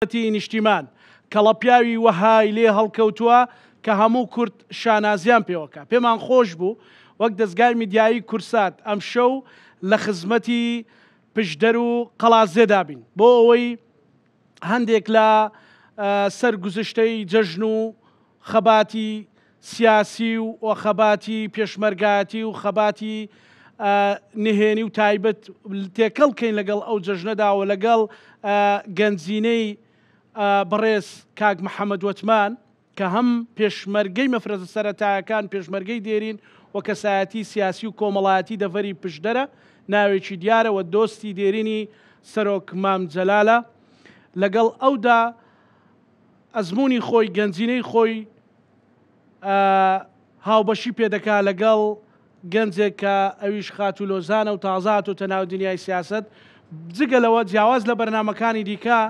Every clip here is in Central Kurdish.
نیشتیمان کەڵەپیاوی وەهای لێ هەڵکەوتووە کە هەموو کورد شانازیان پێوەکە پێمان خۆش بوو وەک دەستگای میدیایی کورسات ئەم شەو لە خزمەتی پشدەر و قەڵازێدا بین بۆ ئەوەی هەندێک لە سەرگوزشتەی جەژن و خەباتی سیاسی و خەباتی پێشمەرگایەتی و خەباتی نهێنی و تایبەت تێکەڵ بکەین لەگەڵ ئەو جەژنەدا و لەگەڵ گەنجینەی بەڕێز کاک محەممەد وەتمان کە هەم پێشمەرگەی مەفرەزە سەرەتایەکان پێشمەرگەی دێرین و کەسایەتی سیاسی و کۆمەڵایەتی دەڤەری پشدەرە ناوێکی دیارەوە دۆستی دێرینی سەرۆک مام جەلالە لەگەڵ ئەودا ئەزمموی خۆی گەنجینەی خۆی هاوبەشی پێدەکا لەگەڵ گەنجێک کە ئەویش خاتولۆزانە و تازات و تەناو دنیای سیاست جگە لەوە جیاواز لە بەرنمەکانی دیکە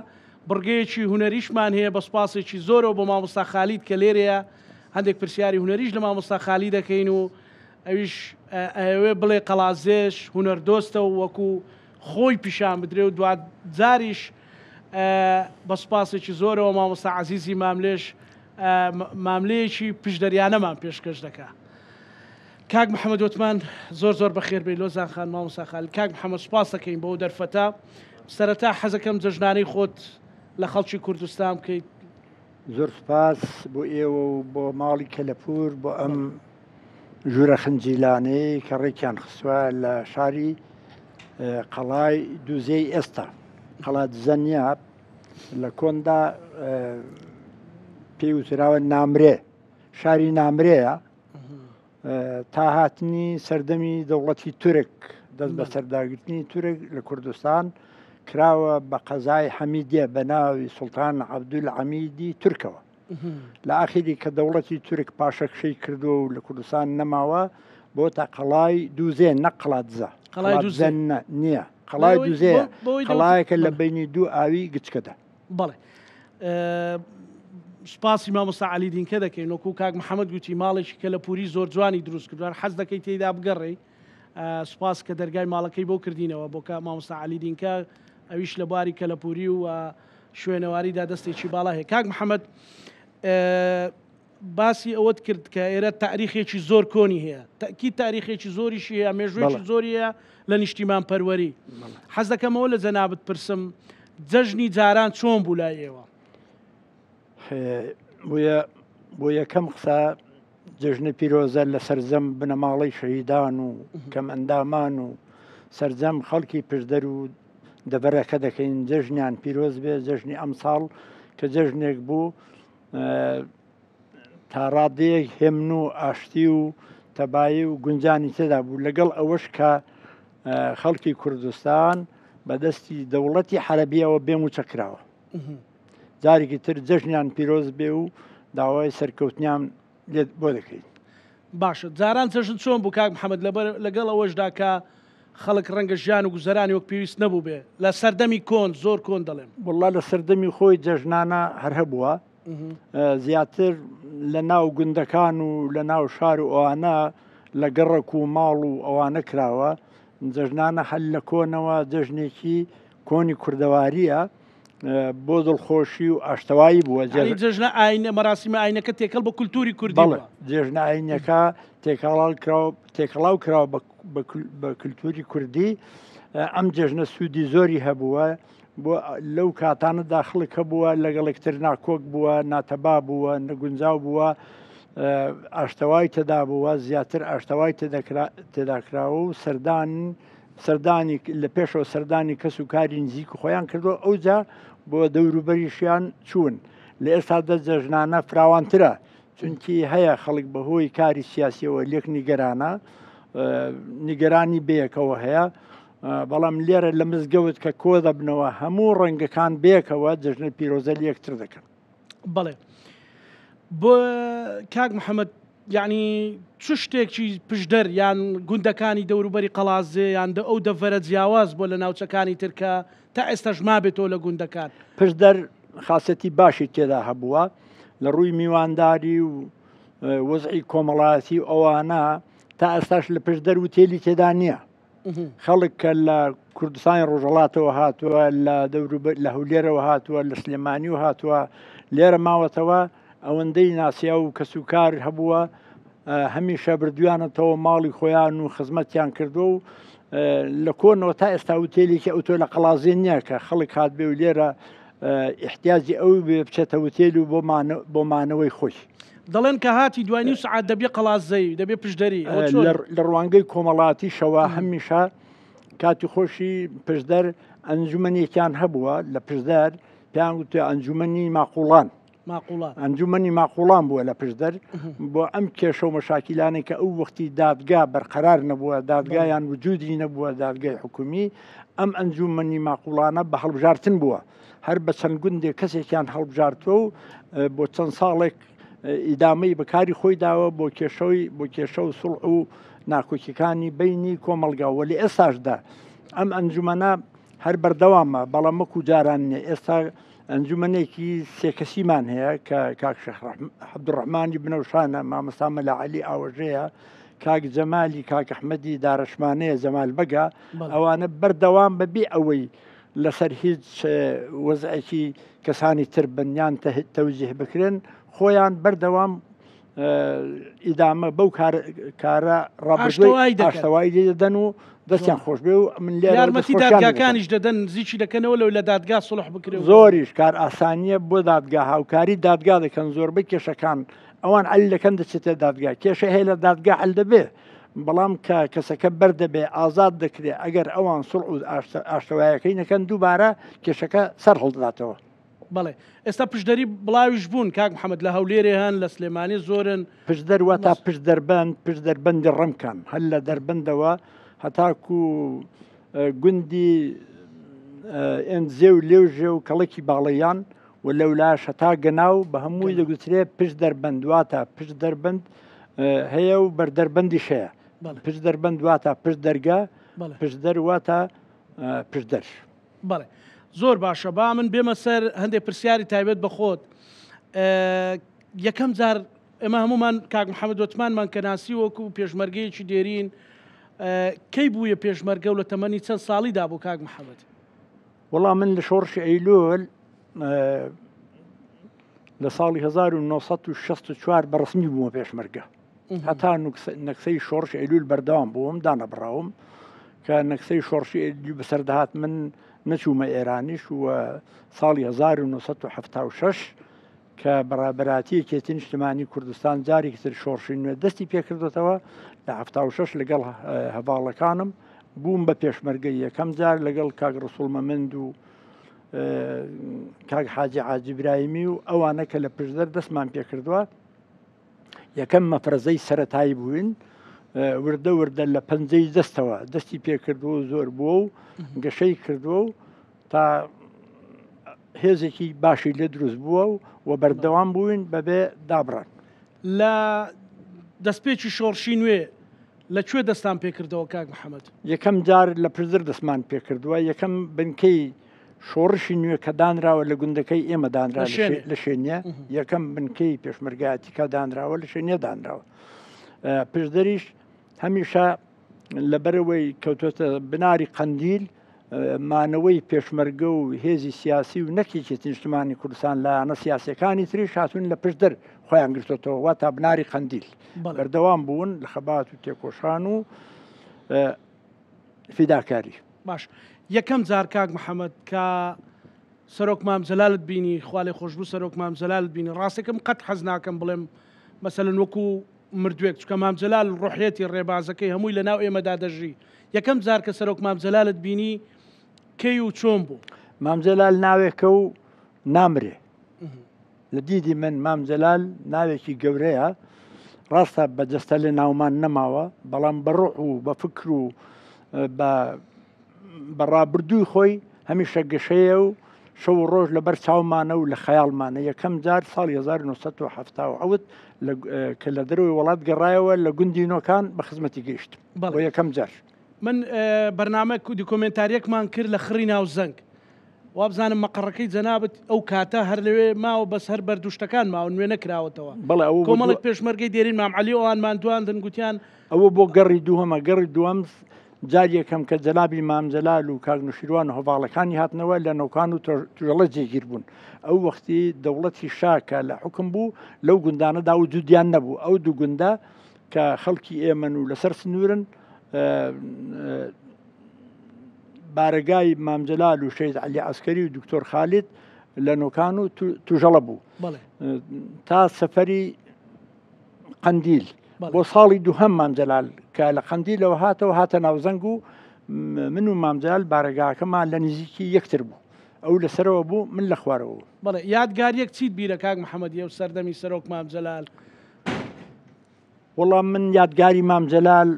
بڕگەیەکی هوەریشمان هەیە بە سوپاسێکی زۆرەوە بۆ مامۆستا خالید کە لێرەیە هەندێک پرسیاری هوەریش لە مامۆستا خالی دەکەین و ئەویش ئەوێ بڵێ قەڵازێش هوەردۆستە و وەکو خۆی پیشان بدرێ و دوات جاریش بە سوپاسێکی زۆرەوە مامۆستا عەزیزی ماملێش ماملەیەکی پشدەریانەمان پێشکەش دەکات. کاک محەممەد وەتمان زۆر بەخێر بێ لۆزان خان مامۆستا خالید. کاک محەممەد سوپاس دەکەین بۆ دەرفەتە سەرەتا حەزەکەم جەژنانەی خۆت لە خەڵکی کوردستان بکەیت. زۆر سپاس بۆ ئێوە و بۆ ماڵی کەلەپور بۆ ئەم ژوورە خنجیلانەی کە ڕێکیان خستووە لە شاری قەڵای دووزەی ئێستا قەڵا دزەنیاب لە کۆندا پێی وتراوە نامرێ شاری نامرەیە تا هاتنی سەردەمی دەوڵەتی تورک دەست بە سەرداگرتنی تورک لە کوردستان کراوە بە قەزای حەمیدیە بە ناوی سوڵتان عەبدولحەمیدی تورکەوە لە ئاخیری کە دەوڵەتی تورک پاشەکشەی کردووە و لە کوردستان نەماوە بۆ تا قەڵای دووزێ نەک قەڵا دزە نییە قەڵای دووزەیە قەڵایەکە لە بینی دوو ئاوی گچکەدا. بەڵێ سوپاسی مامۆستا عەلیدینکە دەکەین وەکو کاک محەممەد گوتی ماڵێکی کەلەپوری زۆر جوانی دروست کردووە حەز دەکەی تێیدا بگەڕێ سوپاس کە دەرگای ماڵەکەی بۆ کردینەوە بۆ کە مامۆستا عەلیدینکە ئەویش لە بواری کەلەپوری و شوێنەواریدا دەستێکی باڵا هەیە. کاک محەممەد باسی ئەوەت کرد کە ئێرە تاریخێکی زۆر کۆنی هەیە تاکید تاریخێکی زۆریشی هەیە مێژوێکی زۆریە لە نیشتیمان پەروەری حەز دەکەمەوە لە جەنابەت پرسم جەژنی جاران چۆن بوو لای ئێوە؟ بۆ یەکەم قسە جژنە پیرۆزە لە سەرجەم بنەماڵەی شەهیدان و کەم ئەندامان و سەرجەم خەڵکی پشدەر و دەبەرەکە دەکەین جەژنیان پیرۆز بێ جەژنی ئەم ساڵ کە جەژنێک بوو تا ڕادەیەک هێمن و ئاشتی و تەبایی و گونجانی تێدا بوو لەگەڵ ئەوەش کە خەڵکی کوردستان بەدەستی دەوڵەتی حەرەبیەوە بێموچە کراوە جارێکی تر جەژنیان پیرۆز بێ و داوای سەرکەوتنیان لێت بۆ دەکەین. باشە جاران جەژن چۆن بوو کاک محەممەد لەگەڵ ئەوەشدا کە خەڵک ڕەنگە ژیان و گوزەرانی وەک پێویست نەبوو بێ لە سەردەمی کۆن زۆر کۆن دەڵێم وڵا لە سەردەمی خۆی جەژنانە هەر هەبووە زیاتر لە ناو گوندەکان و لە ناو شار و ئەوانە لە گەڕک و ماڵ و ئەوانە کراوە جەژنانە هەل لە کۆنەوە جەژنێکی کۆنی کوردەواریە بۆ دڵخۆشی و ئاشتەوایی بووە جەژنە ئاینە مەراسیمە ئاینەکە تێکەڵ بە کولتوری کوردی جێژنە ئاینەکە تێکەڵاو کراوە بە کولتوری کوردی ئەم جێژنە سوودی زۆری هەبووە بۆ لەو کاتانەدا خەڵک هەبووە لەگەڵێکتر ناکۆک بووە ناتەبا بووە نەگونجاو بووە ئاشتەوای تێدا بووە زیاتر ئاشتەوای تێداکراوە و سەردانی لە پێشەوە سەردانی کەس و کاری نزیک و خۆیان کردووە ئەوجا بۆ دەوروبەریشیان چوون لە ئێستادا جەژنانە فراوانترە چونکی هەیە خەڵک بەهۆی کاری سیاسیەوە لێک نیگەرانە نیگەرانی بەیەکەوە هەیە بەڵام لێرە لە مزگەوت کە کۆ دەبنەوە هەموو ڕەنگەکان بەیەکەوە جەژنە پیرۆزە یەکتر دەکەن. بەڵێ بۆ کاک محەممەد یعنی چ شتێکی پشدەر یان گوندەکانی دەوروبەری قەڵازێ یان ئەو دەڤەرە جیاواز بۆ لە ناوچەکانی ترکە تا ئێستاش مابێتەوە لە گوندەکان پشدەر خاسەتی باشی تێدا هەبووە لە ڕووی میوانداری و وەزعی کۆمەڵایەتی ئەوانە تا ئێستاش لە پشدەر و تێلی تێدا نییە خەڵک کە لە کوردستانی ڕۆژەڵاتەوە هاتووە لە هەولێرەوە هاتووە لە سلێمانی و هاتووە لێرە ماوەتەوە ئەوەندەی ناسیا و کەسوکار هەبووە هەمیشە بردویانەتەوە ماڵی خۆیان و خزمەتیان کردو و لە کۆنەوە تا ئێستا وتێلێکی ئەوتۆ لە قەڵازێ نییە کە خەڵک هات بێ و لێرە احتیاجی ئەو بێ بچێتە وتێل و بۆ مانەوەی خۆی دەڵێن کە هاتی دوای سعات دەبێ قەڵازەی دەبێ پشدەری لە ڕوانگەی کۆمەڵاتی شەوە هەمیشە کاتی خۆشی پشدەر ئەنجومەنێکیان هەبووە لە پشدەر پێیان وتە ئەنجومەنی ماقوڵان ئەنجومەنی ماقوڵان بووە لە پشدەر بۆ ئەم کێشە و مەشاکیلانی کە ئەو وەختی دادگا بەرقەرار نەبووە دادگایان وجودی نەبووە دادگای حکومی ئەم ئەنجومەنی ماقوڵانە بە هەڵبژارتن بووە هەر بە چەند گوندێک کەسێکیان هەڵبژارتووە و بۆ چەند ساڵێک ئیدامەی بەکاری خۆی داوە بۆ کێشە و سوڵح و ناکۆکیەکانی بینی کۆمەلگاوە لە ئێستاشدا ئەم ئەنجومەنە هەر بەردەوامە بەڵام مەکو جاران نیە ئێستا ئەنجومەنێکی سێکەسیمان هەیە کە کاک شێخ عەبدوڕەحمانی بنەوشانە مامۆستا مەلا عەلی ئاوەژەیە کاک جەمالی کاک ئەحمەدی دارەشمانەیە جەمال بەگا ئەوانە بەردەوام بەبێ ئەوەی لەسەر هیچ وەزعێکی کەسانی تر بنیان تەوجیه بکرێن خۆیان بەردەوام ئیدامە بەو کارە ڕابردوای دەدەن و دەستیان خۆش بێ و من یارمەتی دادگاکانیش دەدەن نزیکی دەکەنەوە لەو لە دادگا سڵح بکرێت زۆریش کار ئاسانیە بۆ دادگا هاوکاری دادگا دەکەن زۆربەی کێشەکان ئەوان عەلی دەکەن دەچێتە دادگا کێشە هەیە لە دادگا حەل دەبێ بەڵام کە کەسەکە بەردەبێ ئازاد دەکرێت ئەگەر ئەوان سڵح و ئاشتەوایەکەی نەکەن دووبارە کێشەکە سەر هەڵداتەوە بەڵێ ئێستا پشدەری بڵاویش بوون کاک محەممەد لە هەولێرێ هەن لە سلێمانی زۆرن پشدەر وە تا پشت دەربەندی ڕەمکان هەل لە دەربەندەوە هەتاکو گوندی ئەنجێ و لێوژێ و کەڵێکی باڵەیان و لەولاش هەتا گەناو بە هەمووی دەگوترێ پشت دەربەند واتە پشت دەربەند هەیە و بەردەربەندیش هەیە پشت دەربەند واتە پشت دەرگا پشت دەرواتە پشت دەر بەڵێ زۆر باشە با من بێمە سەر هەندێک پرسیاری تایبەت بە خۆت یەکەم جار ئێمە هەمومان کاک محەممەد وتمانمان کە ناسی وەکو پێشمەرگەیەکی دێرین کەی بوویە پێشمەرگە و لە تەمەنی چەند ساڵیدا بوو کاک محەممەد وەڵام من لە شۆڕشی ئەیلۆل لە ساڵی 1964 بەڕسمی بوومە پێشمەرگە هەتا نەکسەی شۆڕش ئەیلول بەردەوام بووم دانەبراوم کە نەکسەی شۆڕشی ئەیلول بەسەردەهات من نەچوومە ئێرانیش وە ساڵی 1976 کە بەڕابەتی کێتی نیشتمانی کوردستان جارێکی تر شۆڕشی نوێ دەستی پێکردوێتەوە لە 76 لەگەڵ هەڤاڵەکانم بووم بە پێشمەرگەی یەکەم جار لەگەڵ کاک ڕسوڵ مەمەند و کاک حاجی عاجیبرایمی و ئەوانە کە لە پشدەر دەستمان پێکردووە یەکەم مەفرەزەی سەرەتایی بووین وردە وردە لە پەنجەی دەستەوە دەستی پێکردووە زۆر بووە و گەشەی کردووە و تا هێزێکی باشی لێ دروست بووە و بەردەوام بووین بەبێ دابڕان لە دەستپێکی شۆڕشی نوێ لەکوێ دەستان پێکردەوە کاک محەممەد یەکەم جار لە پشدەر دەستمان پێکردووە یەکەم بنکەی شۆڕشی نوێ کە دانراوە لە گوندەکەی ئێمە دانرا لە شوێنە یەکەم بنکەی پێشمەرگایەتی کە دانراوە لە شوێنە دانراوە پشدەریش هەمیشە لەبەرەوەی کەوتۆتە بناری قەندیل مانەوەی پێشمەرگە و هێزی سیاسی و نەکێکی نیشتمانی کوردستان لایەنە سیاسەکانی تریش هاتوون لە پشدەر خۆیان گرتوتەوە وا تا بناری قەندیل بەردەوام بوون لە خەبات و تێکۆشان و فیداکاری باش یەکەم جار کاک محەممەد کە سەرۆک مامزەلالت بینی خوا لێ خۆشببوو سەرۆک مامزەلالت بینی ڕاستێکم قەت حەز ناکەم بڵێم مەسەلەن وەکو مردوێک چکە مامزەلال ڕۆحیەتی ڕێبازەکەی هەمووی لە ناو ئێمەدا دەژی یەکەم جار کە سەرۆک مامزەلالت بینی کەی و چۆن بوو مامزەلال ناوێکە و نامرێ لە دیدی من مامزەلال ناوێکی گەورەیە ڕاستە بەجەستە لە ناومان نەماوە بەڵام بەڕۆح و بە فکر و بەڕابردووی خۆی هەمیشە گەشەیە و شەو ڕۆژ لەبەر چاومانە و لە خەیاڵمانە یەکەم جار ساڵی 1970 کە لە دەروی وڵات گەڕایەوە لە گوندی نۆکان بە خزمەتی گەیشتم بۆ یەکەم جار من بەرنامە دیکۆمنتاریەکمان کرد لە خڕی ناو زەنگ وابزانم مەقڕەکەی جەنابەت ئەو کاتە هەر لەوێ ماوە بەس هەر بەردوشتەکان ماوە نوێ نەکراوەتەوە کۆمەڵێک پێشمەرگەی دێرین مامعەلی ئەوان ماندوان دەنگوتیان ئەوە بۆ گەڕی دووهەمە گەڕی دووەم جار یەکەم کە جەنابی مامجەلال و کاک نوشیروان هەڤاڵەکانی هاتنەوە لە نەوکان و توێڵە جێگیر بوون ئەو وەختی دەوڵەتی شاکە لە حکم بوو لەو گوندانەدا وجودیان نەبوو ئەو دوو گوندە کە خەڵکی ئێمن و لەسەر سنوورن بارگای مامجەلال و شەید عەلی عەسکەری و دکتۆر خالید لە نۆکان و توژەڵە بوو تا سەفەری قەندیل بۆ ساڵی دووهەم مامجەلال کە لە قەندیلەوە هاتە ناوزەنگ و من و مامجەلال بارگاکەمان لە نزیکی یەکتر بوو ئەو لەسەرەوە بوو من لە خوارەوە بەڵێ یادگاریەک چیت بیرە کاک محەممەدیە و سەردەمی سەرۆک مامجەلال وەڵام من یادگاری مامجەلال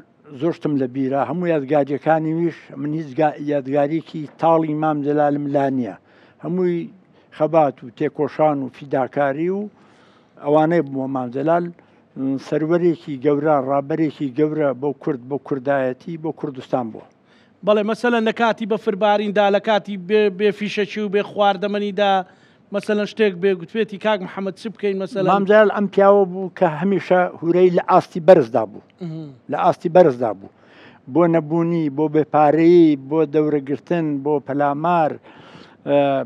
زۆرتم لە بیرە هەموو یادگاریەکانی ویش من هیچ یادگاریکی تاڵی مامجەلالم لا نییە هەمووی خەبات و تێکۆشان و فیداکاری و ئەوانەی بووە مامجەلال سەروەرێکی گەورە ڕابەرێکی گەورە بۆ کورد بۆ کوردایەتی بۆ کوردستان بووە بەڵێ مەسەلەن لە کاتی بەفرباریندا لە کاتی بێ فیشەچی و بێ خواردەمەنیدا مەسەلەن شتێک بێ گوتوێتی کاک محەممەد چ بکەین مەسەلەن مامجەلال ئەم پیاوە بوو کە هەمیشە هورەی لە ئاستی بەرزدا بوو لە ئاستی بەرزدا بوو بۆ نەبوونی بۆ بێپارەیی بۆ دەورەگرتن بۆ پەلامار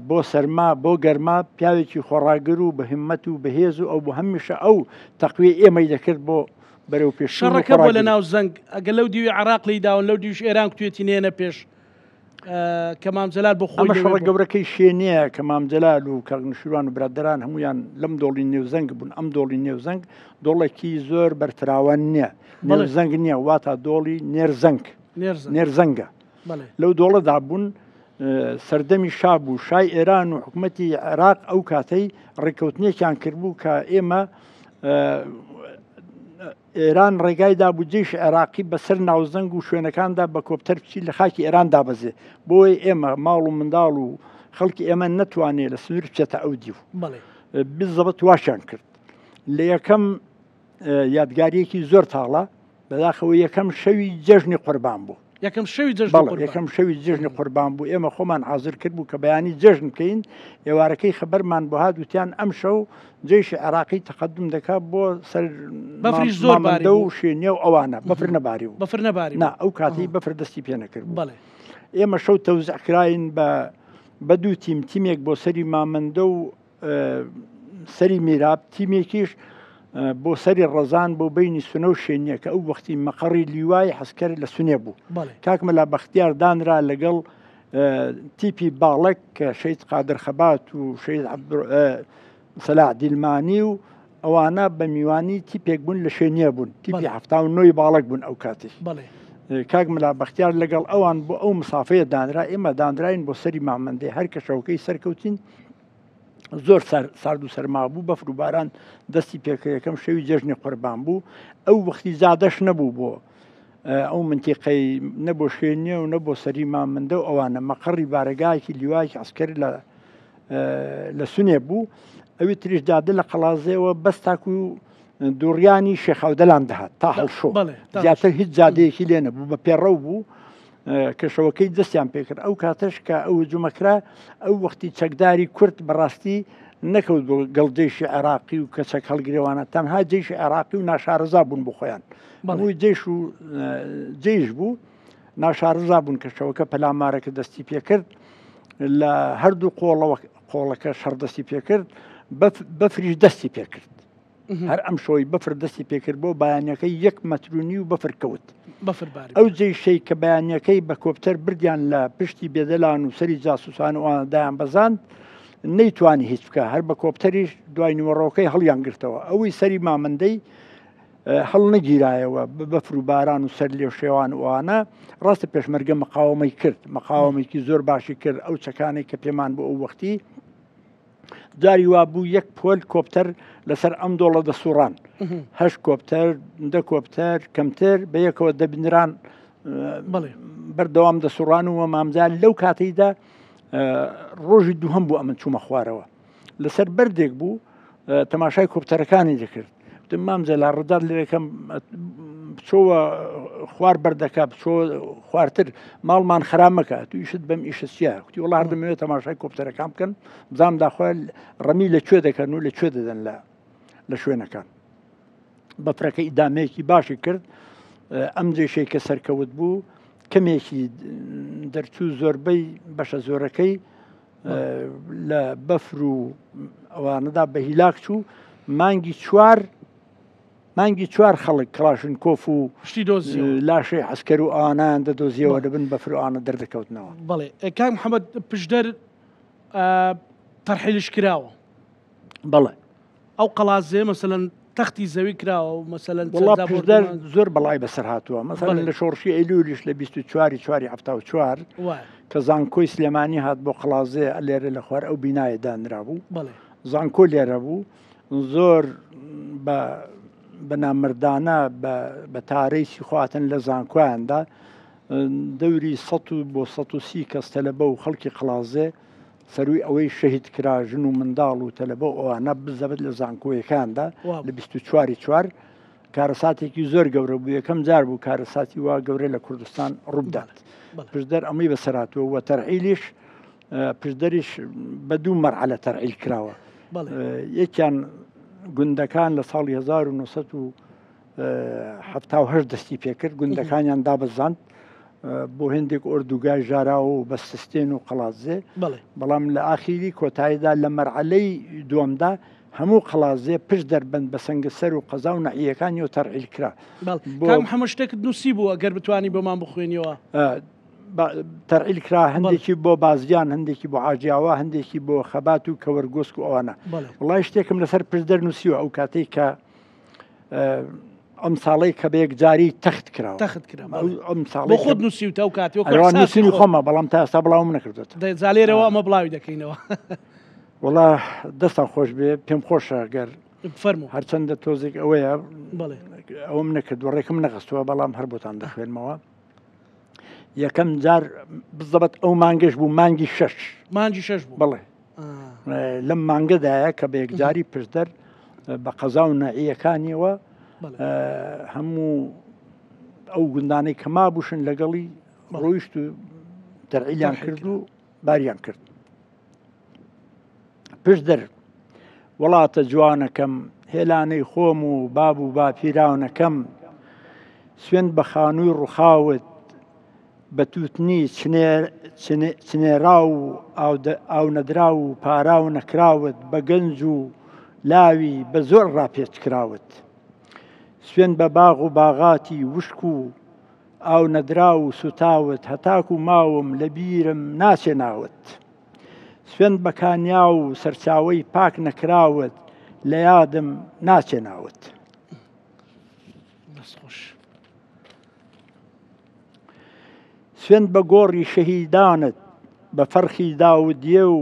بۆ سەرما بۆ گەرما پیاوێکی خۆڕاگر و بە هیممەت و بەهێز و ئەو بۆ هەمیشە ئەو تەقوی ئێمەی دەکرد بۆ بەرەو پێش شەڕەکە بۆ لە ناو زەنگ ئەگە لەو دیوی عراق لی داون لەو دیوش ئێران کوێتی نێنە پێش کە مامجەلال بۆ خۆی شەڕە گەورەکەی شوێنەیە کە مامجەلال و کاک نوشیروان و برادەران هەمویان لەم دۆڵی نێوزەنگ بوون ئەم دۆڵی نێوزەنگ دۆڵێکی زۆر بەرتراوان نییە نێوزەنگ نییە واتە دۆڵی نێرزەنگە لەو دۆڵەدا بوون سەردەمی شا بوو شای ئێران و حکوومەتی عێراق ئەو کاتەی ڕێککەوتنێکیان کردبوو کە ئێمە ئێران ڕێگایدا بوو جێش عێراقی بەسەر ناوزەنگ و شوێنەکاندا بە کۆپتەر بچی لە خاکی ئێران دابەزێ بۆی ئێمە ماڵ و منداڵ و خەڵکی ئێمە نەتوانێت لە سنوور بچێتە ئەو دیو بزەبەت واشیان کرد لە یەکەم یادگاریەکی زۆر تاڵە بەداخەوە یەکەم شەوی جەژنی قوربان بوو یەکەم شەوی جژنی قوربان بوو ئێمە خۆمان حاضر کرد بوو کە بەیانی جژن بکەین ئێوارەکەی خەبەرمان بۆ هات وتیان ئەم شەو جێشی عێراقی تەقەدم دەکات بۆ سەر بەفریش زۆر باری و شوێنیە و ئەوانە بەفر نەباری و بەفر نەباری نا ئەو کاتی بەفر دەستی پێ نەکرد ئێمە شەو تەوزعکراین بە دوو تیمێک بۆ سەری مامەندە و سەری میراب تیمێکیش بۆ سەری ڕەزان بۆ بینی سونە و شوێنیە کە ئەو وەختی مەقەڕی لیوای حەسکەر لە سونێ بوو کاکمەلا بەختیار دانرا لەگەڵ تیپی باڵک کە شەید قادر خەبات و شەید سەلاح دیلمانی و ئەوانە بە میوانی تیپێک بوون لە شوێنیە بوون تیپی 79 باڵک بوون ئەو کاتی کاکمەلا بەختیار لەگەڵ ئەوان بۆ ئەو مسافەیە دانرا ئێمە دانراین بۆ سەری مامەندەی هەر کە شەوکەی سەرکەوتین زۆر سارد و سەرما بوو بەفر و باران دەستی پێکەکەم شەوی جەژنی قوربان بوو ئەو وەختی زادەش نەبوو بۆ ئەو منتیقەی نەبۆ شوێنیە و نەبۆ سەری مامەندە و ئەوانە مەقەڕی بارەگایەکی لیوایکی عەسکەر لە سونێ بوو ئەوی تریش دادە لە قەڵازەیەوە بەس تاکو و دووڕیانی شێخاودەلان دەهات تا هەڵشۆ زیاتر هیچ جادەیەکی لێ نەبوو بە پێڕەو بوو کەشەوەکەی دەستیان پێکرد ئەو کاتەش کە ئەو جومەکرا ئەو وەختی چەکداری کورد بەڕاستی نەکەوت بۆ گەڵجێشی عێراقی و کە چەک هەڵگرێوانە تەنها جێشی عێراقی و ناشارەزا بوون بۆ خۆیان هەمووی جێش بوو ناشارەزا بوون کەشەوەکە پەلامارەکە دەستی پێکرد لە هەردوو قۆڵەکە شەڕدەستی پێکرد بەفریش دەستی پێکرد هەر ئەم شۆی بەفر دەستی پێکرد بۆ بەیانەکەی 1 مەترونی و بەفر کەوت ئەو جێشەی کە بەیانەکەی بە کۆپتەر بردیان لە پشتی بێدەلان و سەری جاسوسان وانەدایان بەزاند نەیتوانی هیچ بکە هەر بە کۆپتەریش دوای نیوەڕۆکەی هەڵیان گرتەوە ئەوەی سەری مامەندەی هەڵ نەگیرایەوە بەفر و باران و سەر لێو شێوان وانە ڕاستە پێشمەرگە مەقاومەی کرد مەقاومێکی زۆر باشی کرد ئەو چەکانێک کە پێمان بۆ ئەو وەختی جاری وا بوو 1 پۆل کۆپتەر لەسەر ئەم دۆڵە دەسوڕان 8 کۆپتەر دە کۆپتەر کەمتر بە یەکەوە دەبنران بەردەوام دەسوڕان و مامجال لەو کاتەیدا ڕۆژی دووهەم بوو ئەمن چوومە خوارەوە لەسەر بەردێک بوو تەماشای کۆپتەرەکانی دەکرد مامجەلا ڕداد لێرەکەم بچۆوە خوار بەردەکە بچۆ خوارتر ماڵمان خراب مەکە تو ئیشت بەم ئیشە چیە کوتی وەڵا هەر دەمەوێت تەماشای کۆپتەرەکان بکەن بزانام داخوا ڕەمی لەکوێ دەکەن و لەکوێ دەدەن لە شوێنەکان بەفرەکە ئیدامەیەکی باشی کرد ئەم جێشەی کە سەرکەوت بوو کەمێکی دەرچوو زۆربەی بەشە زۆرەکەی لە بەفر و ئەوانەدا بە هیلاک چوو مانگی چوار خەڵک کلاشنکۆف و شتی دۆزی لاشەی حەسکەر و ئانیان دەدۆزیەوە دەبن بەفر و ئانە دەردەکەوتنەوە. بەڵێ کاک محەممەد پشدەر تەرحیلش کراوە بەڵێ ئەو قەڵازێ مەسەلەن تەختی زەوی کراوە و مەسەلەن پشدەر زۆر بەڵای بەسەر هاتووە مەسەلەن لە شۆڕشی ئەیلولیش لە 24/4 کە زانکۆی سلێمانی هات بۆ قەڵازێ لێرە لە خوار ئەو بینایە دانرابوو زانکۆ لێرە بوو زۆر بە نامردانە بە تارەی سیخواتن لە زانکۆیاندا دەوری 100 بۆ 130 کەس تەلەبە و خەڵکی قەڵازێ سەروی ئەوەی شەهید کرا ژن و منداڵ و تەلەبە ئەوانە بزەبت لە زانکۆیەکاندا لە 24/4 کارەساتێکی زۆر گەورە بوو یەکەم جار بوو کارەساتی وا گەورە لە کوردستان ڕوودات پشدەر ئەمەی بەسەراتوە وە تەرحیلیش پشدەریش بە دوو مەرحەلە تەرحیل کراوە یەکیان گوندەکان لە ساڵی 1970 دەستی پێکرد گوندەکانیان دابەزاند بۆ هێندێک ئۆردوگای ژاراوە و بەستستێن و قەڵازێ بەڵام لە ئاخیری کۆتاییدا لە مەرحەلەی دووەمدا هەموو قەڵازێ پشت دەربند بە سەنگسەر و قەزا و نەحیەکانی و تەرحیل کرا هەموو شتێکت نووسی بووە ئەگەر بتوانی بۆمان بخوێنیەوە تەرحیل کرا هەندێکی بۆ بازیان هەندێکی بۆ عاجیاوە هەندێکی بۆ خەبات و کەوەرگۆسک و ئەوانە وڵای شتێکم لەسەر پشدەر نووسیوە ئەو کاتێک کە ئەم ساڵی کە بەیەک جاری تەخت کراوە بۆ خۆت نووسیوتە ئەو کاتێنووسنی خۆمە بەڵام تا ئێستا بڵاوم نەکردێت زالێرەوە ئەمە بڵاوی دەکەینەوە وڵا دەستان خۆش بێ پێم خۆشە گەر فەرموو هەرچەندە تۆزێک ئەوەیە ئەوم نەکردوە ڕێکم نەخستووە بەڵام هەر بۆتان دەخوێنمەوە یەکەم جار بزەبەت ئەو مانگەش بوو مانگی 6 بوو بڵێ لەم مانگەدایە کە بە یەکجاری پشدەر بە قەزا و نەعیەکانیەوە هەموو ئەو گوندانەی کە مابووشن لەگەڵی ڕۆیشت و تەرحیلیان کرد و باریان کرد پشدەر وڵاتە جوانەکەم هێلانەی خۆم و باب و باپیراونەکەم سوێن بە خانووی ڕووخاوت بە تووتنی چنێرا و ئاو نەدرا و پارا و نەکراوت بە گەنج و لاوی بە زۆر ڕاپێچ کراوت سوێن بە باغ و باغاتی وشک و ئاو نەدرا و سوتاوت هەتاک و ماوم لە بیرم ناچێناوت سوێن بە کانیا و سەرچاوەی پاک نەکراوت لە یادم ناچێناوت سوێن بە گۆڕی شەهیدانت بە فەرخی داودیە و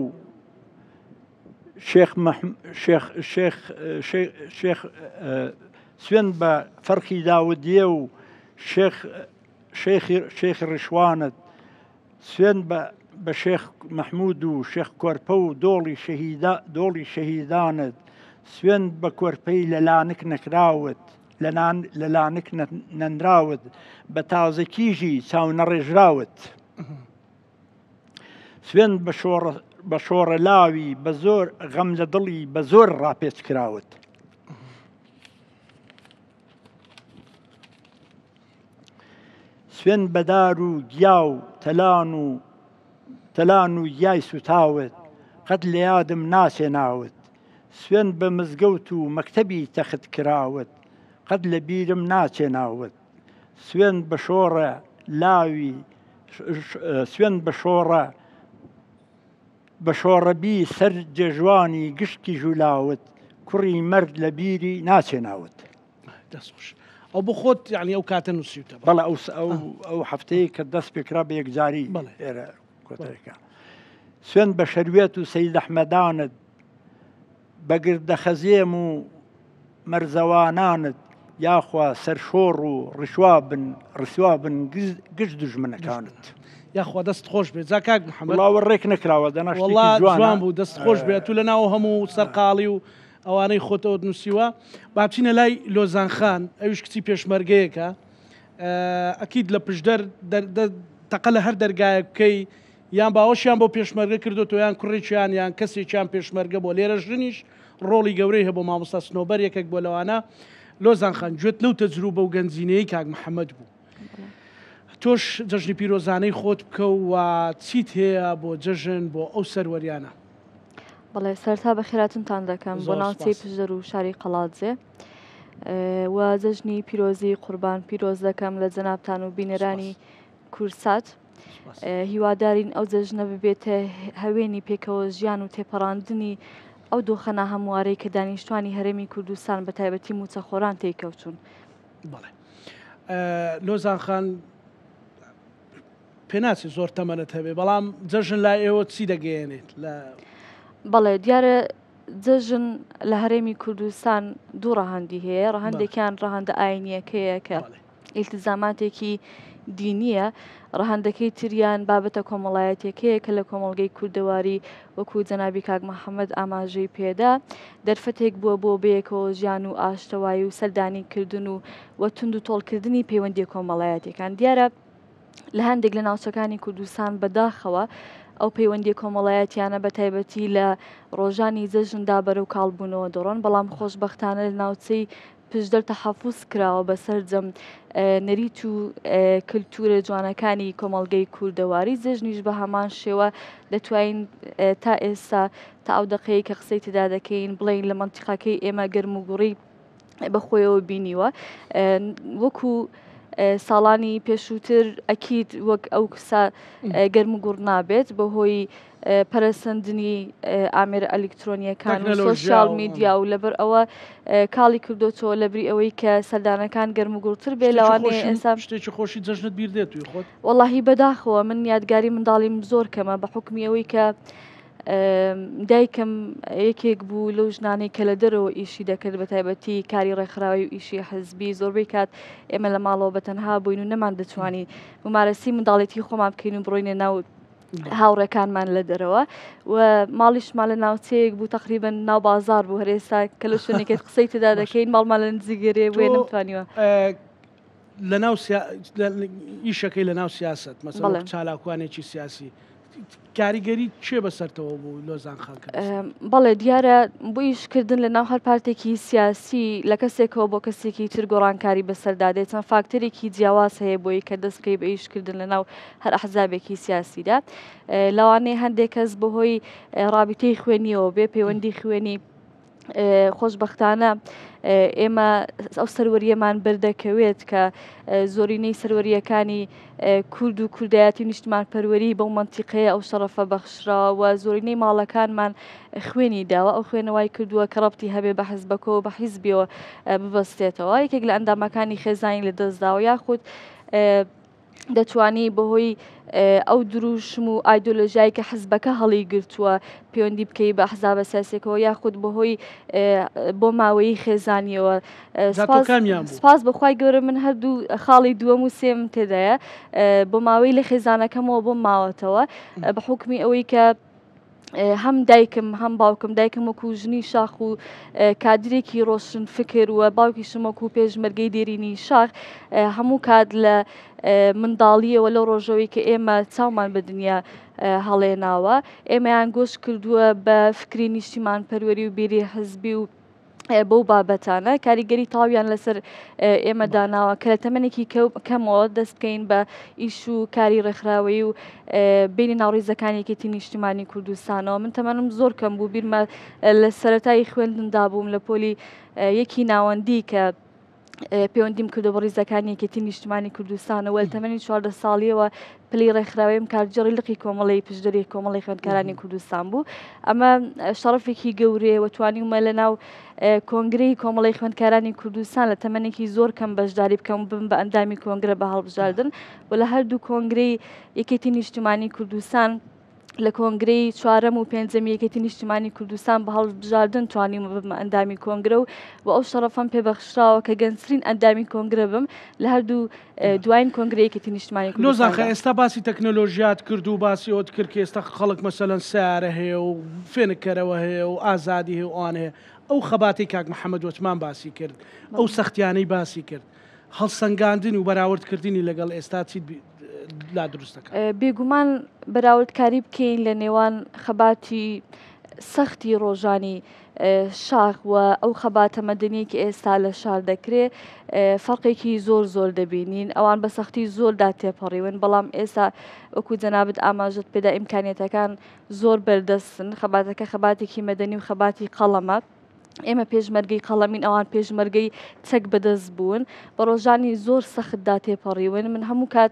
سوێن بە فەرخی داودیە و شێخ ڕشوانت سوێن بە شێخ مەحموود و شێخ کۆرپە و دۆڵی شەهیدانت سوێن بە کۆرپەی لە لانک نەکراوت لە لانک نەنراوت بە تازەکیژی چاو نەڕێژراوت سوێن بە شۆڕە لاوی بە زۆر غەم لە دڵی بە زۆر ڕاپێچ کراوت سوێن بەدار و گیا و تەلان و یای سوتاوت قەت لە یادم ناچێناوت سوێن بە مزگەوت و مەکتەبی تەخت کراوت قەت لە بیرم ناچێناوت سوێن بە شۆڕە لاوی سوێن بە شۆڕەبی سەر جێژوانی گشتی ژولاوت کوڕی مەرد لە بیری ناچێناوت ئەو بۆ خۆت یعنی ئەو کاتە نووسیوتە بەڵێ ئەو هەفتەیە کە دەست پێکرا بە یەکجاری ئێرە کۆتەکە سوێن بە شەروێت و سەید ئەحمەدانت بە گردەخەزێم و مەرزەوانانت یاخوا سەرشۆڕ و ڕسوا بن گشت دوژمنەکانت یاخوا دەست خۆش بێت زاکاک محەممەد وڵاوە ڕێک نەکراوە جوان بوو دەست خۆش بێت و لە ناو هەموو سەرقاڵی و ئەوانەی خۆتەوە نووسیوە با بچینە لای لۆزانخان ئەویش کچی پێشمەرگەیەکە ئەکید لە پشدەر تەقە لە هەر دەرگایە بکەی یان باوەشیان بۆ پێشمەرگە کردوەوە یان کوڕێکیان یان کەسێکیان پێشمەرگە بۆ لێرە ژنیش ڕۆڵی گەورەی هەبوو مامۆستا سنۆبەر یەکێک بۆ لەوانە لۆزانخان گوێت لەو تەجروبە و گەنجینەیەی کاک محەممەد بوو تۆش جەژنی پیرۆزانەی خۆت بکە و چیت هەیە بۆ جەژن بۆ ئەو سەروەریانە؟ بەڵێ سەرتا بە خێراتتان دەکەم بۆ ناوچەی پشدەر و شاری قەڵاتجێ و جەژنی پیرۆزی قوربان پیرۆز دەکەم لە جەنابتان و بینەرانی کورسات. هیوادارین ئەو جەژنە ببێتە هەوێنی پێکەوە ژیان و تێپەڕاندنی ئەو دۆخەنە هەموارەی کە دانیشتوانی هەرێمی کوردستان بە تایبەتی موچەخۆران تێکەوتون. بەڵێ لۆزان خان پێناچی زۆر تەمەنت هەبێ بەڵام جەژن لای ئێوە چی دەگەیەنێت لە بەڵێ دیارە جەژن لە هەرێمی کوردستان دوو ڕەهەندی هەیە ڕەهەندێکیان ڕەهەندە ئاینیەکەیە کە ئیلتزاماتێکی دینیە ڕەهەندەکەی تریان بابەتە کۆمەڵایەتێکەیە کە لە کۆمەڵگەی کوردەواری وەکو جەنابی کاک محەممەد ئاماژەی پێدا دەرفەتێک بووە بۆ بەیەکەوە ژیان و ئاشتەوایی و سەردانی کردن و وەتند و تۆڵکردنی پەیوەندی کۆمەڵایەتەکان دیارە لە هەندێک لە ناوچەکانی کوردستان بەداخەوە ئەو پەیوەندی کۆمەڵایەتیانە بە تایبەتی لە ڕۆژانی جەژندا بەرەو کاڵبوونەوە دەڕۆن بەڵام خۆشبەختانە لە ناوچەی پشدەر تەحەفوز کراوە بەسەرجەم نەریت و کللتورە جوانەکانی کۆمەڵگەی کوردەواری جەژنیش بە هەمان شێوە دەتوانین تا ئێستا تا ئەو دقەیە کە قسەی تدا دەکەین بڵین لە منتیقەکەی ئێمە گەرم و گوڕی بەخۆیەوە بینیوە وەکو ساڵانی پێشووتر ئەکید وەک ئەو کسا گەرم و گوڕ نابێت بەهۆی پەرەسەندنی ئامێرە ئەلکترۆنیەکان و سۆشیال میدیا و لەبەر ئەوە کاڵی کردوتەوە لەبری ئەوەی کە سەردانەکان گەرم و گوڕتر بێ لەوانەیە ئێستا شتێکی خۆشی جەژنت بیر دێت توی خۆت؟ وەڵاهی بەداخەوە من یادگاری منداڵیم زۆر کەمە بە حکمی ئەوەی کە دایکم یەکێک بوو لەو ژنانەی کە لە دەرەوە ئیشی دەکرد بە تایبەتی کاری ڕێکخراوی و ئیشی حزبی زۆربەی کات ئێمە لە ماڵەوە بەتەنها بووین و نەمان دەتوانی ممارەسی منداڵێتی خۆمان بکەین و بڕۆینە ناو هاوڕێکانمان لە دەرەوە و ماڵیشمان لە ناوچەیەک بوو تقریبن ناو بازار بوو هەرێستا کە لە شوێنێکێت قسەی تدا دەکەین ماڵمان لە نزیگەرێ بۆیە نەمتوانیوە لە ناو ئیشەکەی لە ناو سیاست مەسەڵ چالاکوانێکی سیاسی کاریگەری چێ بەسەرتەوە بوو لۆزان خەڵک؟ بەڵێ دیارە بۆ ئیشکردن لە ناو هەر پارتێکی سیاسی لە کەسێکەوە بۆ کەسێکی تر گۆڕانکاری بەسەردادێت چەند فاکتەرێکی جیاواز هەیە بۆی کە دەستکەی بە ئیشکردن لە ناو هەر ئەحزابێکی سیاسیدا لەوانەیە هەندێک کەس بەهۆی رابطەی خوێنیەوە بێ پەیوەندی خوێنی خۆشبەختانە ئێمە ئەو سەروەریەمان بەردەکەوێت کە زۆرینەی سەروەریەکانی کورد و کوردایەتی نیشتمان پەروەری بەو منتیقەیە ئەو شەرەفە بەخشراوە و زۆرینەی ماڵەکانمان خوێنی داوە ئەو خوێنەوەی کردووە کە ڕەبتی هەبێ بە حیزبەکەوە بە حیزبیەوە ببەستێتەوە یەکێک لە ئەندامەکانی خێزانی لە دەستداوە یاخود دەتوانی بەهۆی ئەو دروشم و ئایدۆلۆژیای کە حزبەکە هەڵی گرتووە پەیوەندی بکەی بە حزابە سیاسێکەوە یاخود بەهۆی بۆ ماوەی خێزانیەوە سپاس بەخوای گەورە من هەردوو خاڵی دووەم و سێم تێدایە بۆ ماوەی لە خێزانەکەمەوە بۆ ماوەتەوە بە حکمی ئەوەی کە هەم دایکم هەم باوکم دایکم وەکو ژنی شاخ و کادرێکی ڕۆشن فکر و باوکی شمەکو و پێشمەرگەی دێرینی شاخ هەموو کات لە منداڵیەوە لەو ڕۆژەوەی کە ئێمە چاومان بە دنیا هەڵێناوە ئێمەیان گۆش کردووە بە فکری نیشتیمان پەروەری و بیری حزبی و بەو بابەتانە کاریگەری تاویان لەسەر ئێمە داناوە کە لە تەمەنێکی کەمەوە دەستکەین بە ئیش و کاری ڕێکخراوەی و بینی ناوڕێزەکانێکێتی نیشتیمانی کوردستانەوە من تەمەنم زۆر کەم بوو بیرمە لە سەرەتای خوێندندا بووم لە پۆلی یەکی ناوەندی کە پەیوەندیم کردو بە ڕیزەکانێکێتی نیشتیمانی کوردستانەوە لە تەمەنی 14 ساڵیەوە پلی ڕێکخراوەیم کارجێڕی لقی کۆمەڵی پشدەری کۆمەڵی خوێندکارانی کوردستان بوو ئەمە شەڕەفێکی گەورەیە و توانیمە لە ناو کۆنگرەی کۆمەڵی خوێندکارانی کوردستان لە تەمەنێکی زۆر کەم بەشداری بکەم بم بە ئەندامی کۆنگرە بە هەڵبژاردن و لە هەردوو کۆنگرەی یەکێتی نیشتیمانی کوردستان لە کۆنگرەی چوارەم و پێنجەم یەکێتی نیشتیمانی کوردستان بە هەڵبژاردن توانیم بم ئەندامی کۆنگرە و ئەو شەڕەفەم پێبەخشراوە کە گەنجترین ئەندامی کۆنگرە بم لە هەردوو دوایین کۆنگرەیەکێتی نیشتیمانی کوردستان. لۆزانخە ئێستا باسی تەکنۆلۆژیات کرد و باسی ئەوت کرد کە ئێستا خەڵک مەسەلەن سیارە هەیە و فێنکەرەوە هەیە و ئازادی هەیە و ئەوان هەیە ئەو خەباتی کاک محەممەد وەچمان باسی کرد ئەو سەختیانەی باسی کرد هەڵسەنگاندن و بەراوردکردنی لەگەڵ ئێستا چیت لا دروستەکە بێگومان بەراوردکاری بکەین لە نێوان خەباتی سەختی ڕۆژانی شاخ و ئەو خەباتە مەدەنیەکی ئێستا لە شار دەکرێت فەرقێکی زۆر دەبینین ئەوان بە سەختی زۆردا تێپەڕیون بەڵام ئێستا وەکو جەنابەت ئاماژت پێدا ئیمکانیەتەکان زۆر بەردەستن خەباتەکە خەباتێکی مەدەنی و خەباتی قەڵەمە ئێمە پێشمەرگەی قەڵەمین ئەوان پێشمەرگەی چەک بەدەست بوون بە ڕۆژانی زۆر سەختدا تێپەڕیون من هەموو کات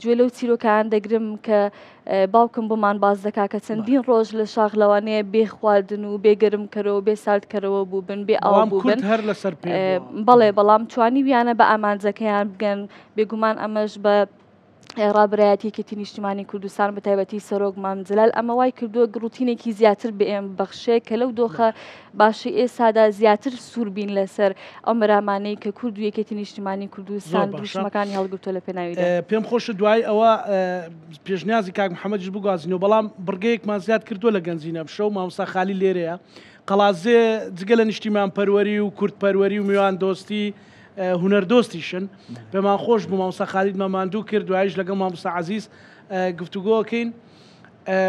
گوێ لەو چیرۆکان دەگرم کە باوکم بۆمان باز دەکا کە چەندین ڕۆژ لە شاخ لەوانەیە بێ خواردن و بێگەرمکەرەوە بێ ساردکەرەوە بووبن بێ ئەوە بووبن بەڵێ بەڵام توانی ویانە بە ئامانجەکەیان بگەن بێگومان ئەمەش بە ڕابرایەتیەکەتی نیشتیمانی کوردستان بە تایبەتی سەرۆک مامجلال ئەمە وای کردووە ڕوتینێکی زیاتر بە ئێمە بەخشێ کە لەو دۆخە باشی ئێستادا زیاتر سووربین لەسەر ئەو مەرامانەی کە کورد و یەکێتی نیشتیمانی کوردستان دروشمەکانی هەڵگرتووە لە پێناویدا پێم خۆشە دوای ئەوە پێشنیازی کاک محەممەدش بگوازینەوە بەڵام بڕگەیەکمان زیاد کردووە لە گەنجینە بشە و مامۆستا خالی لێرەیە قەڵازێ جگە لە نیشتیمان پەروەری و کورتپەروەری و میوان دۆستی هونەردۆستیشن پێمان خۆش بوو مامۆستا خالید مەماندوو کرد دوایش لەگەڵ مامۆستا عەزیز گفتوگۆکەین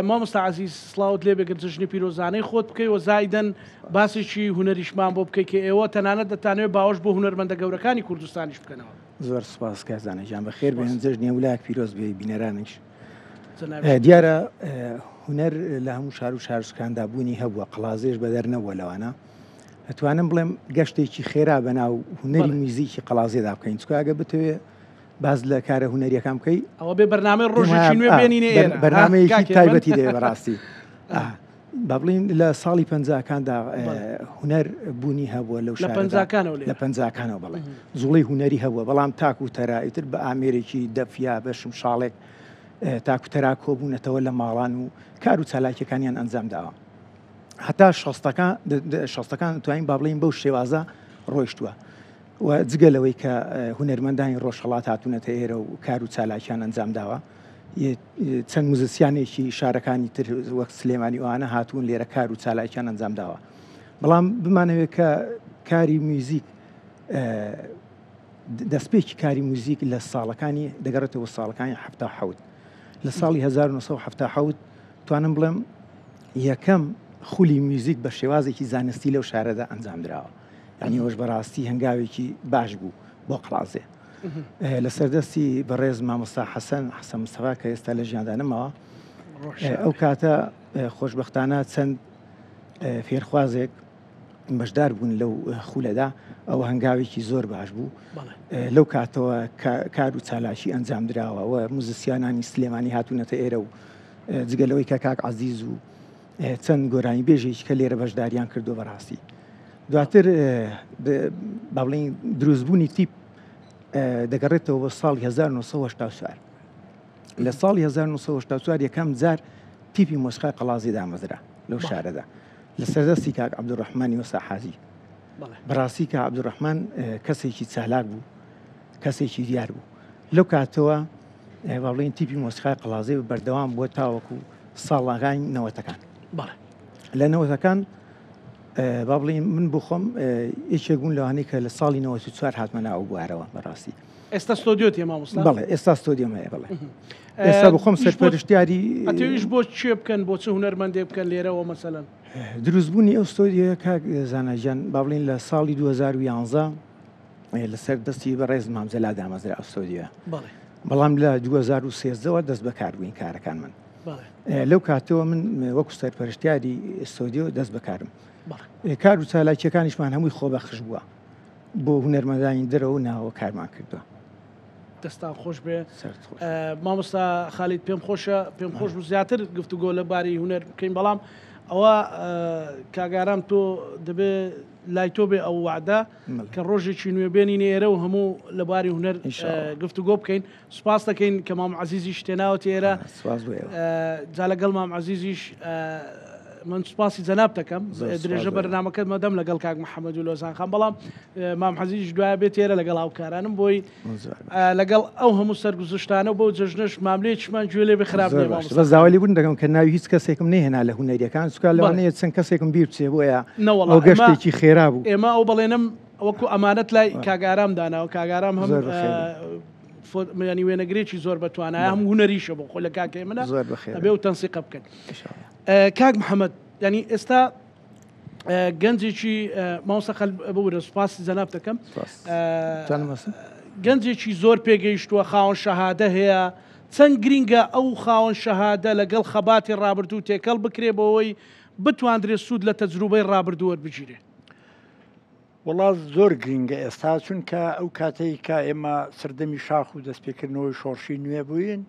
مامۆستا عەزیز سڵاوت لێ بێگەر جژنی پیرۆزانەی خۆت بکەیت و زایدەن باسێکی هونەریشمان بۆ بکەیت کە ئێوە تەنانەت دەتانەوێت باوەش بۆ هونەرمەندە گەورەکانی کوردستانیش بکەنەوە زۆر سوپاس کازانەجان بەخێر بێن جژنی وڵات پیرۆز بێ بینەرانیش دیارە هونەر لە هەموو شار و شارستاندا بوونی هەبووە قەڵازێش بە دەرنەوە لەوانە ئەتوانم بڵێم گەشتێکی خێرا بەناو هونەری موزیکی قەڵازێدا بکەین چکاگە بتوێ باز لە کارە هونەریەکان بکەی ئەوە بێ بەرنامەی ڕۆژێکی نوێ بێنینێ بەرنامەیەکی تایبەتی دەوێ بەڕاستی با بڵین لە ساڵی پەنجاکاندا هونەر بوونی هەبووە لەو لە پەنجاکانەوە بڵێ زوڵەی هونەری هەبووە بەڵام تاکو تەرایتر بە ئامێرێکی دەفیا بەشم شاڵێک تاکو تەرا کۆبوونەتەوە لە ماڵان و کار و چالاکیەکانیان ئەنجام داوە هەتا شەستەکان توانین با بڵین بەو شێوازە ڕۆیشتووە و جگەلەوەی کە هونەرمەندانی ڕۆژهەڵات هاتوونەتە ئێرە و کار و چالاکیان ئەنجام داوە چەند موزیسیانێکی شارەکانی تر وەک سلێمانی ئەوانە هاتوون لێرە کار و چالاکیان ئەنجام داوە بەڵام بمانەوێت کە کاری موزیک دەستپێکی کاری موزیک لە ساڵەکانی دەگەڕێتەوە ساڵەکانی ه لە ساڵی 1970 توانم بڵێم یەکەم خولی موزیک بە شێوازێکی زانستی لەو شارەدا ئەنجام درراوە یعنی ئەوش بەڕاستی هەنگاوێکی باش بوو بۆ قڵازێ لە سەردەستی بەڕێز مامۆستا حەسەن مستەفا کە ئێستا لە ژیاندا نەماوە ئەو کاتە خۆشبەختانە چەند فێرخوازێک بەشدار بوون لەو خولەدا ئەو هەنگاوێکی زۆر باش بوو لەو کاتەوە کار و چالاکی ئەنجام درراوە و موزیسیانانی سلێمانی هاتوونەتە ئێرە و جگەلەوەی کە کاک عەزیز و چەند گۆرانی بێژێکی کە لێرە بەشداریان کردو بەڕاستی دواتر با بڵین دروستبوونی تیپ دەگەڕێتەوە بە ساڵی 1984 لە ساڵی 1984 یەکەم جار تیپی مۆسیقای قەڵازی دامەزرا لەو شارەدا لە سەردەستی کاک عەبدوڕەحمانی وەساحازی بەڕاستی کە عەبدوڕەحمان کەسێکی چالاک بوو کەسێکی دیار بوو لەو کاتەوە با بڵین تیپی مۆسیقای قەڵازی بەردەوام بووە تاوەکو ساڵاغانی نەوەتەکان لە نەوەتەکان با بڵین من بۆ خۆم یەکێک بوون لەوانەیە کە لە ساڵی 94 هاتمە ناو بوارەوە بەڕاستی ئێستا ستۆدیۆ تێ مامۆستا بەڵێ ئێستا ستۆدیۆم هەیە بڵێ ئێستا بۆ خۆم سەرپەرشتیاری ئەتەویش بۆ چێ بکەن بۆ چ هونەرمەندێ بکەن لێرەوە مەسەلەن دروستبوونی ئەو ستۆدیۆ کاک زانەجان با بڵین لە ساڵی 2011 لەسەر دەستی بەڕێز مامجەلا دامەزرا ئەو ستۆدیۆ بەڵام لە 2013ەوە دەست بەکار بووین کارەکان من لەو کاتەوە من وەکو سەرپەرشتیاری ستۆدیۆ دەست بەکارم کار و چالاکیەکانیشمان هەمووی خۆبەخش بووە بۆ هونەرمەندانی دەرەوە ناوە کارمان کردووە دەستان خۆش بێ مامۆستا خالید پێم خۆش بوو زیاتر گفتوگۆ لە باری هونەر بکەین بەڵام ئەوە کاگارام تۆ دەبێ لای تۆ بێ ئەو وعدە کە ڕۆژێکی نوێ بێنینە ئێرە و هەموو لە باری هونەر گفتوگۆ بکەین سوپاس دەکەین کە مام عەزیزیش تێناوەتە ئێرە جا لەگەڵ مام عەزیزیش من سوپاسی جەناب دەکەم درێژە بەرنامەکەت مەدەم لەگەڵ کاک محەممەد و لۆزان خان بەڵام مام عەزیزیش دوایە بێت ئێرە لەگەڵ هاوکارانم بۆی لەگەڵ ئەو هەموو سەرگوزشتانە بۆ جژنش ماملەیەکیشمان گوێ لێ بخراب بە زاوای بوون دەگەم کە ناوی هیچ کەسێکم نێهێنا لە هونەریەکان سوکا لەوانەیە چەند کەسێکم بیر بچێ بۆیە ئەو گەشتێکی خێرا بوو ئێمە ئەو بەڵێنم وەکو ئەمانەت لای کاگارام داناوە کاگارام هەم ینی وێنەگرێکی زۆر بەتوانایە هەم هونەریشە بۆ خۆ لە کاکەی منە ئەبێ و تەنسیقە بکەن کاک محەممەد ینی ئێستا گەنجێکی ماوسەخەل بورە سوپاسی جەناب دەکەم گەنجێکی زۆر پێگەیشتووە خاوەن شەهادە هەیە چەند گرینگە ئەو خاوەن شەهادە لەگەڵ خەباتی ڕابردوو تێکەڵ بکرێ بەوەی بتواندرێت سوود لە تەجروبەی ڕابردووە بگیرێ وڵا زۆر گرینگە ئێستا چونکە ئەو کاتەی کە ئێمە سەردەمی شاخ و دەستپێکردنەوەی شۆڕشی نوێ بووین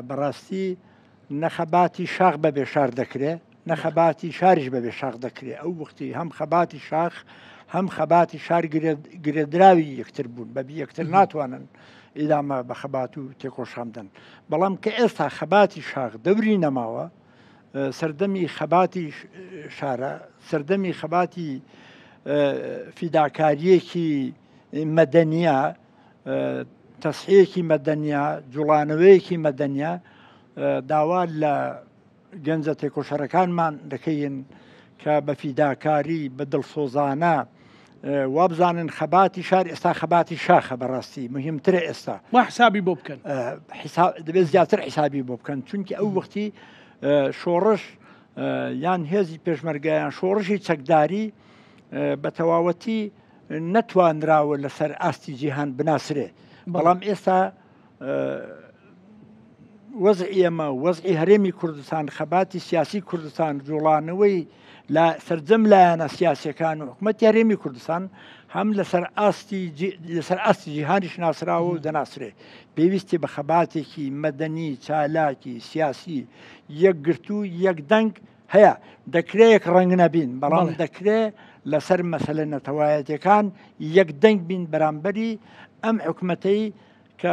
بەڕاستی نەخەباتی شاخ بەبێ شار دەکرێت نەخەباتی شاریش بەبێ شاخ دەکرێت ئەو وەختی هەم خەباتی شاخ هەم خەباتی شار گرێدراوی یەکتر بوون بەبی یەکتر ناتوانن ئیدامە بە خەبات و تێکۆشامدن بەڵام کە ئێستا خەباتی شاخ دەوری نەماوە سەردەمی خەباتی شارە سەردەمی خەباتی فیداکاریەکی مەدەنیە تەسحەیەکی مەدەنیە جوڵانەوەیەکی مەدەنیە داوا لە گەنجە تێکۆشەرەکانمان دەکەین کە بە فیداکاری بە دڵسۆزانە وابزانن خەباتی شار ئێستا خەباتی شاخە بەڕاستی مهمترە ئێستا وا حسابی بۆ بکەن دەبێت زیاتر حسابی بۆ بکەن چونکی ئەو وەختی شۆڕش یان هێزی پێشمەرگایان شۆڕشی چەکداری بە تەواوەتی نەتوانراوە لەسەر ئاستی جیهان بناسرێ بەڵام ئێستا وەزعی ئێمە وەزعی هەرێمی کوردستان خەباتی سیاسی کوردستان جوڵانەوەی لە سەرجەم لایەنە سیاسەکان و حکوومەتی هەرێمی کوردستان هەم لەسەر ئاستی جیهانیش ناسراوە و دەناسرێ پێویستی بە خەباتێکی مەدەنی چالاکی سیاسی یەکگرتو یەکدەنگ هەیە دەکرێت ڕەنگ نەبین بەڵام دەکرێت لەسەر مەسەلە نەتەوایەتەکان یەکدەنگ بین بەرامبەری ئەم حکوومەتەی کە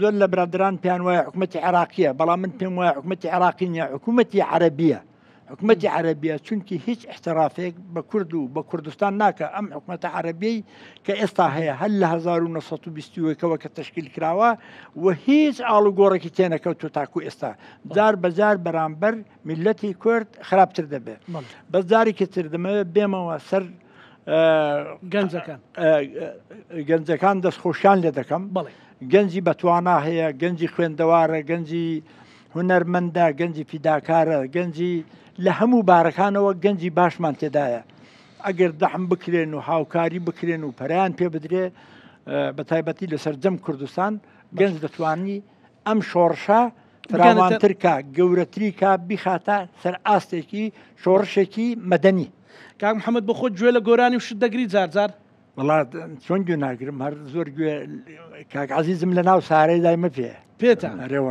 زۆر لە برادران پێیان وایە حکوومەتی عێراقیە بەڵام من پێم وایە حکوومەتی عێراقی نیە حکوومەتی عەرەبیە حکوومەتی عەرەبیە چونکی هیچ احترافێک بە کورد و بە کوردستان ناکە ئەم حکوومەتە عەرەبیەی کە ئێستا هەیە هەل لە 1920ەوە کە تەشکیل کراوە و هیچ ئاڵوگۆڕێکی تێنەکەوتو تاکو ئێستا جار بەجار بەرامبەر میلەتی کورد خراپتر دەبێت بەس جارێکی تر دەمەوێت بێمەوە سەر گەنجەکان دەستخۆشیان لێ دەکەم گەنجی بەتوانا هەیە گەنجی خوێندەوارە گەنجی هونەرمەندە گەنجی فیداکارە گەنجی لە هەموو بارەکانەوە گەنجی باشمان تێدایە ئەگەر دەحم بکرێن و هاوکاری بکرێن و پەریان پێ بدرێ بە تایبەتی لەسەر جەم کوردستان گەنج دەتوانی ئەم شۆڕشە فراوانترکە گەورەتریکە بیخاتە سەر ئاستێکی شۆڕشێکی مەدەنی کاک محەممەد بە خۆت گوێ لە گۆرانی و شت دەگری جارجار وڵات چۆن گوێ ناگرم هەر زۆر گوێ کاک عەزیزم لە ناو سارەی دای مەپێ پێتە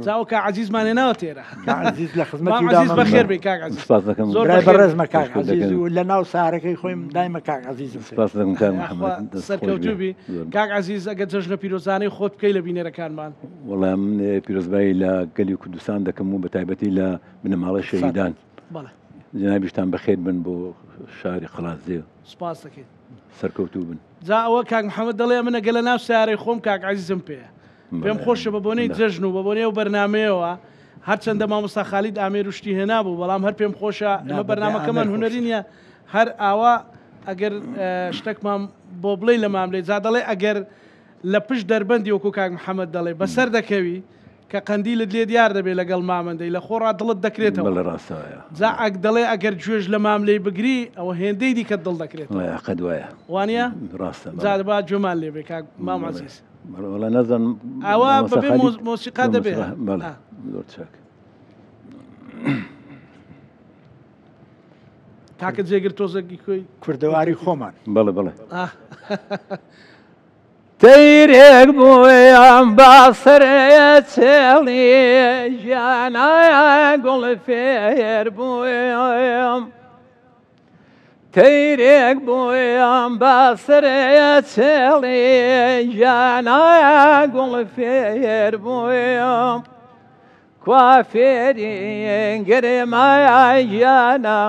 زاوە کا عەزیزمانێناوە تێرە عەزیز لە خزمەتی عەزیز بەخێر بێ کاک عەزیز زۆر بەڕێزمە کاک عەزیز و لە ناو سارەکەی خۆیم دایمە کاک عەزیزم سەرکەوتوبی کاک عەزیز ئەگەر جەژنە پیرۆزانەی خۆت بکەی لە بینەرەکانمان وەڵام پیرۆزبایی لە گەلی کوردستان دەکەم و بە تایبەتی لە بنەماڵە شەهیدان جنابیشتان بەخێر بن بۆ شاری خڵازێ سپاس دەکەیت سەرکەوتوو بن جا ئەوە کاک محەممەد دەڵێ منە گەلە ناو سیارەی خۆم کاک عەزیزم پێە پێم خۆشە بە بۆنەی جەژن و بە بۆنێ و بەرنمەیەوە هەرچەندە مامۆستا خالید ئامێر وشتی هێنا بوو بەڵام هەر پێم خۆشە ئەمە بەرنمەکەمان هوەری نییە هەر ئاوا ئەگەر شتێکمان بۆ بڵێ لە ماملێ جا دەڵێ ئەگەر لە پشت دەربەندی وەکو کاک محەممەد دەڵێ بەسەر دەکەوی کە قەندیلت لێ دیار دەبێت لەگەڵ مامەندەی لە خۆڕا دڵت دەکرێتەوە جا ئەک دەڵێ ئەگەر گوێژ لە ماملەی بگری ئەوە هێندەی دیکە دڵ دەکرێت قەد وایە وانە جادەبا جومان لێبێ کاک مام عەزیز وڵا نەزان ئەوە بەبێ مۆسیقا دەبێت زۆر چاک کاکە جێگر تۆزەگی خۆی کوردەواری خۆمان بەڵێ بڵێ تەیرێک بوویان باسرەیە چێڵی ژیانایە گوڵ فێر بوویم تەیرێک بوویان باسرەیە چێڵی ژیانایە گوڵ فێر بوویم کوا فێری گرێمایە ژیانە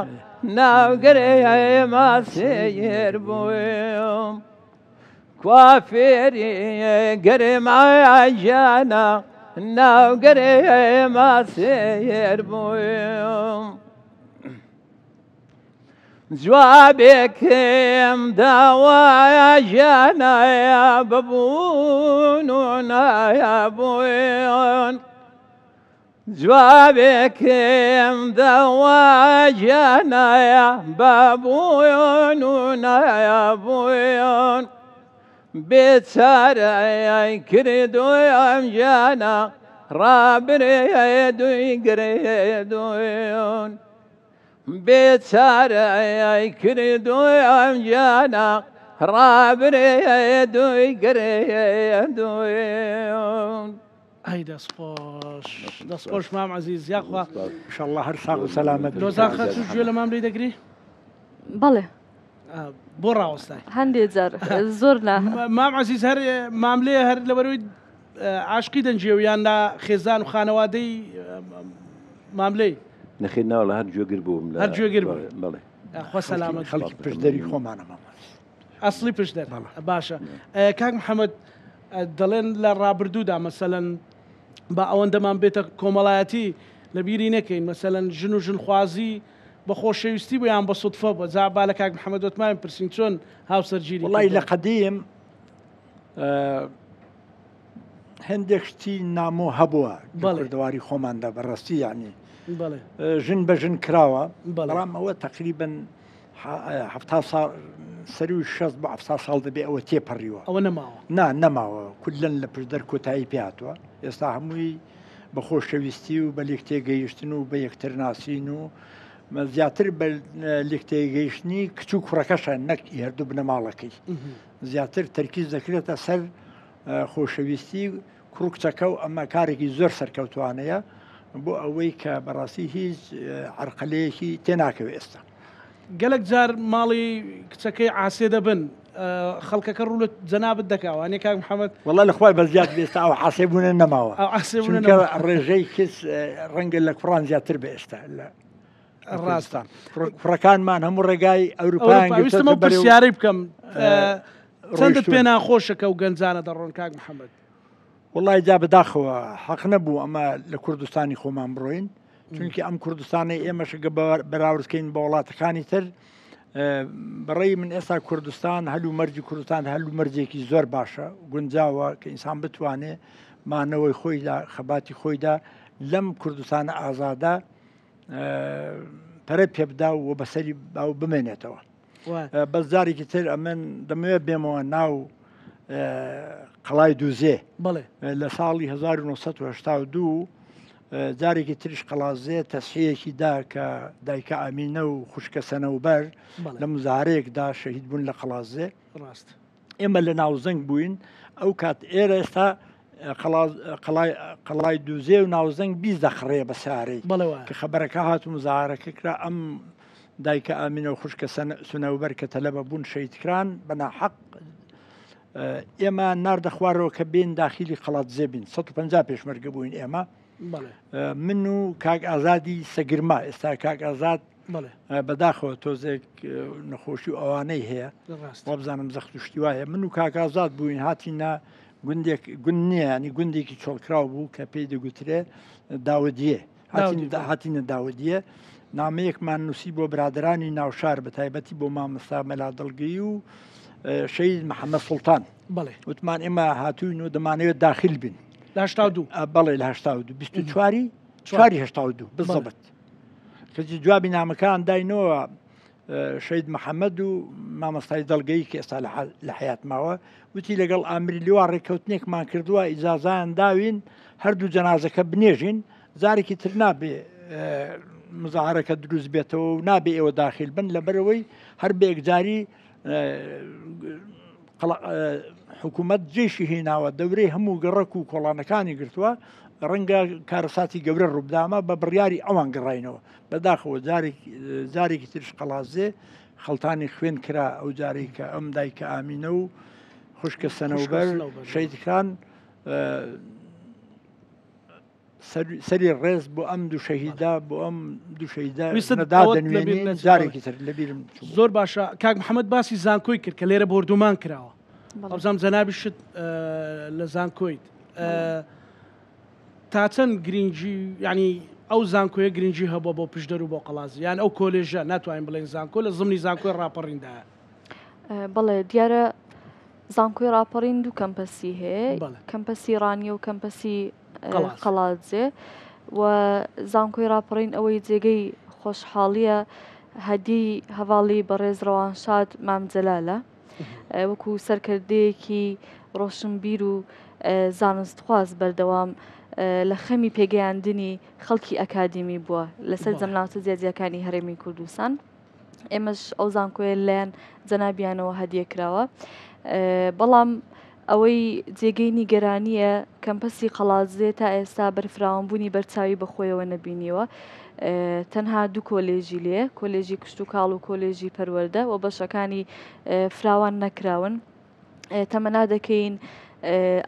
ناوگرێمە سێر بوویم کوافێری گەرێمایە ژیانە ناوگەرێمە سێر بوویم جوابێکم داوایە ژیانایە ببوون و نایە بووین جوابكم دواجنا يا بابويون يا بويون بيتسارع كردو يا مجانا رابريدو يقريدوين بيتسارع كردو يا مجانا رابريدو يقريدوين هاي دەست خۆش مام عزیز یاخوا انشاءالله هەر ساغ و سەلامەت لۆزان خەت و گوێ لە ماملەی دەگری بەڵێ بۆ ڕاوەستای هەندێک جار زۆر مام عزیز هەر ماملەیە هەر لەبەرەوەی عاشقی دەنجێ یان لا خێزان و خانەوادەی ماملەی نەخێت ناوە هەر گوێگر بووم هەر گوێگر بوو بەڵێ خۆ سەلامەت خەڵکی پشتدەری خۆمانەمە ئەسڵی پشتدەر باشە کاک محەممەد دەڵێن لە ڕابردوودا مەسەلەن بە ئەوەندەمان بێتە کۆمەڵایەتی لە بیری نەکەین مەسەلەن ژن و ژنخوازی بە خۆشەویستی بۆ یان بە سوتفە بە جا با لە کاک محەممەد وتمان پرسین چۆن هاوسەرگیری وڵی لە قەدیم هەندێک شتی نامۆ هەبووە بەڵێدەواری خۆماندا بەڕاستی یعنی ژن بە ژن کراوە بەڵام ئەوە تقریبن سەری و 6 بە 7 ساڵ دەبێ ئەوە تێپەڕیوە ئەوە نەماوە نەماوە کولەن لە پشدەر کۆتایی پێاتوە ئێستا هەمووی بە خۆشەویستی و بە لێک تێگەیشتن و بە یەکتر ناسین و زیاتر بە لێک تێگەیشتنی کچ و کوڕەکەشە نەک هەردوو بنەماڵەکەی زیاتر تەرکیز دەکرێتە سەر خۆشەویستی کوڕ کچەکە و ئەمە کارێکی زۆر سەرکەوتوانەیە بۆ ئەوەی کە بەڕاستی هیچ عەرقەلەیەکی تێناکەوێت ئێستا گەلک جار ماڵی کچەکەی عاسێ دەبن خەڵکەکە ڕوو لە جەنابەت دەکاوە کاک محەممەد وەڵا لە خوای بەزیات بێستا ئەو عاسێ بوونە نەماوە ڕێژەی کەس ڕەنگە لە کوڕان زیاتر بە ئێستا لە ڕاستان کوڕەکانمان هەموو ڕێگای ئەوروپاویستمە پرسیارەی بکەم چەندت پێ ناخۆشەکە و گەنجانە دەڕۆن کاک محەممەد وڵای جا بەداخەوە حەق نەبوو ئەمە لە کوردستانی خۆمان بڕۆین چونکی ئەم کوردستانی ئێمەشگە بەراوردکەین بە وڵاتەکانی تر بەڕێی من ئێستا کوردستان هەلو مەرجی کوردستان هەلو مەرجێکی زۆر باشە گونجاوە کە ئینسان بتوانێت مانەوەی خۆیدا خەباتی خۆیدا لەم کوردستانە ئازادا پەرە پێبدا و بەسەری باو بمێنێتەوە بەزارێکی تر ئەمن دەمەوێت بێمەوە ناو قەڵای دووزێ لە ساڵی 1982 جارێکی تریش قەڵازێ تەسحەیەکی دا کە دایکە ئامینە و خوشکە سەنەوبەر لە مزارەیەکدا شەهید بوون لە قەڵازێ ئێمە لە ناوزەنگ بووین ئەو کات ئێرە ئێستا قەڵای دووزێ و ناوزەنگ بیست دەخڕێ بە سارەی کە خەبەرەکە هات و مزارەکە کرا ئەم دایکە ئامینە و خوشکە سەنەوبەر کە تەلەبە بوون شەیدکران بەناحەق ئێمە ناردە خوارەوە کە بین داخلی قەڵات زێبین 150 پێشمەرگە بووین ئێمە من و کاک ئازادی سەگرما ئێستا کاک ئازاد بەداخەوە تۆزێک نەخۆشی و ئەوانەی هەیە وابزانم زەخت و شتی وایە من و کاک ئازاد بووین هاتیە گوندێک گوند نییە ینی گوندێکی چۆڵکرااو بوو کە پێی دەگوترێ داودیە هاتیە داودیە نامەیەکمان نووسی بۆ برادرانی ناوشار بە تایبەتی بۆ مامەستا مەلا دڵگی و شەید محەممەد سوڵتان وتمان ئێمە هاتووین و دەمانەوێت داخل بین بەڵێ لە 1940 بزەبت کەسی جوابی نامەکان داینەوە شەید محەممەد و مامەستای دڵگەی کە ئێستا لە حیات ماوە وتی لەگەڵ ئامری لیوا ڕێککەوتنێکمان کردووە ئیجازایان داوین هەردوو جەنازەکە بنێژین زارێکی تر نابێ مزاهرەکە دروست بێتەوە و نابێ ئێوە داخل بن لەبەرەوەی هەر بێکجاری حکوومەت جێشی هێناوە دەورەی هەموو گەڕک و کۆڵانەکانی گرتووە ڕەنگە کارەساتی گەورە ڕوودامە بە بڕیاری ئەوان گەڕینەوە بەداخەوە جارێکی ترش قەڵازێ خەڵتانی خوێن کرا ئەو جارێک کە ئەم دایکە ئامینە و خوشکە سەنەوبەر شەیدەکان سەری ڕێز بۆ ئەم دوو شەهیدا بۆ ئەم دوو شەهیدا دادەنوێنین جارێکی تر لەبیرم زۆر باشە کاک محەممەد باسی زانکۆی کرد کە لێرە بردومان کراوە ئەوزام جەنابی شت لە زانکۆیت تا چەند گرنگجی ینی ئەو زانکۆیە گرنگجی هەبووە بۆ پشدەر و بۆ قەڵازی یان ئەو کۆلێژە ناتوانین بڵێن زانکۆ لە زمانی زانکۆی ڕاپەڕیندایە بەڵێ دیارە زانکۆی ڕاپەڕین دوو کەمپەسی هەیە کەمپەسی ڕانیە و کەمپەسی قەڵازێ و زانکۆی راپەڕین ئەوەی جێگەی خۆشحاڵیە هەدی هەواڵی بەڕێز ڕەوانشاد مامجەلالە وەکو سەرکردەیەکی ڕۆشنبیر و زانستخواز بەردەوام لە خەمی پێگەیاندنی خەڵکی ئەکادمی بووە لەسەر جەملاوتە جیاجیەکانی هەرێمی کوردستان ئێمەش ئەو زانکۆیە لایەن جەنابیانەوە هەدیەکراوە بەڵام ئەوەی جێگەی نیگەرانیە کەمپەسی قەڵازێ تا ئێستا بەرفراوانبوونی بەرچاوی بەخۆیەوە نەبینیوە تەنها دوو کۆلێژی لێ کۆلێژی کشت و کاڵ و کۆلێژی پەروەردە و بەشەکانی فراوان نەکراون تەمەنا دەکەین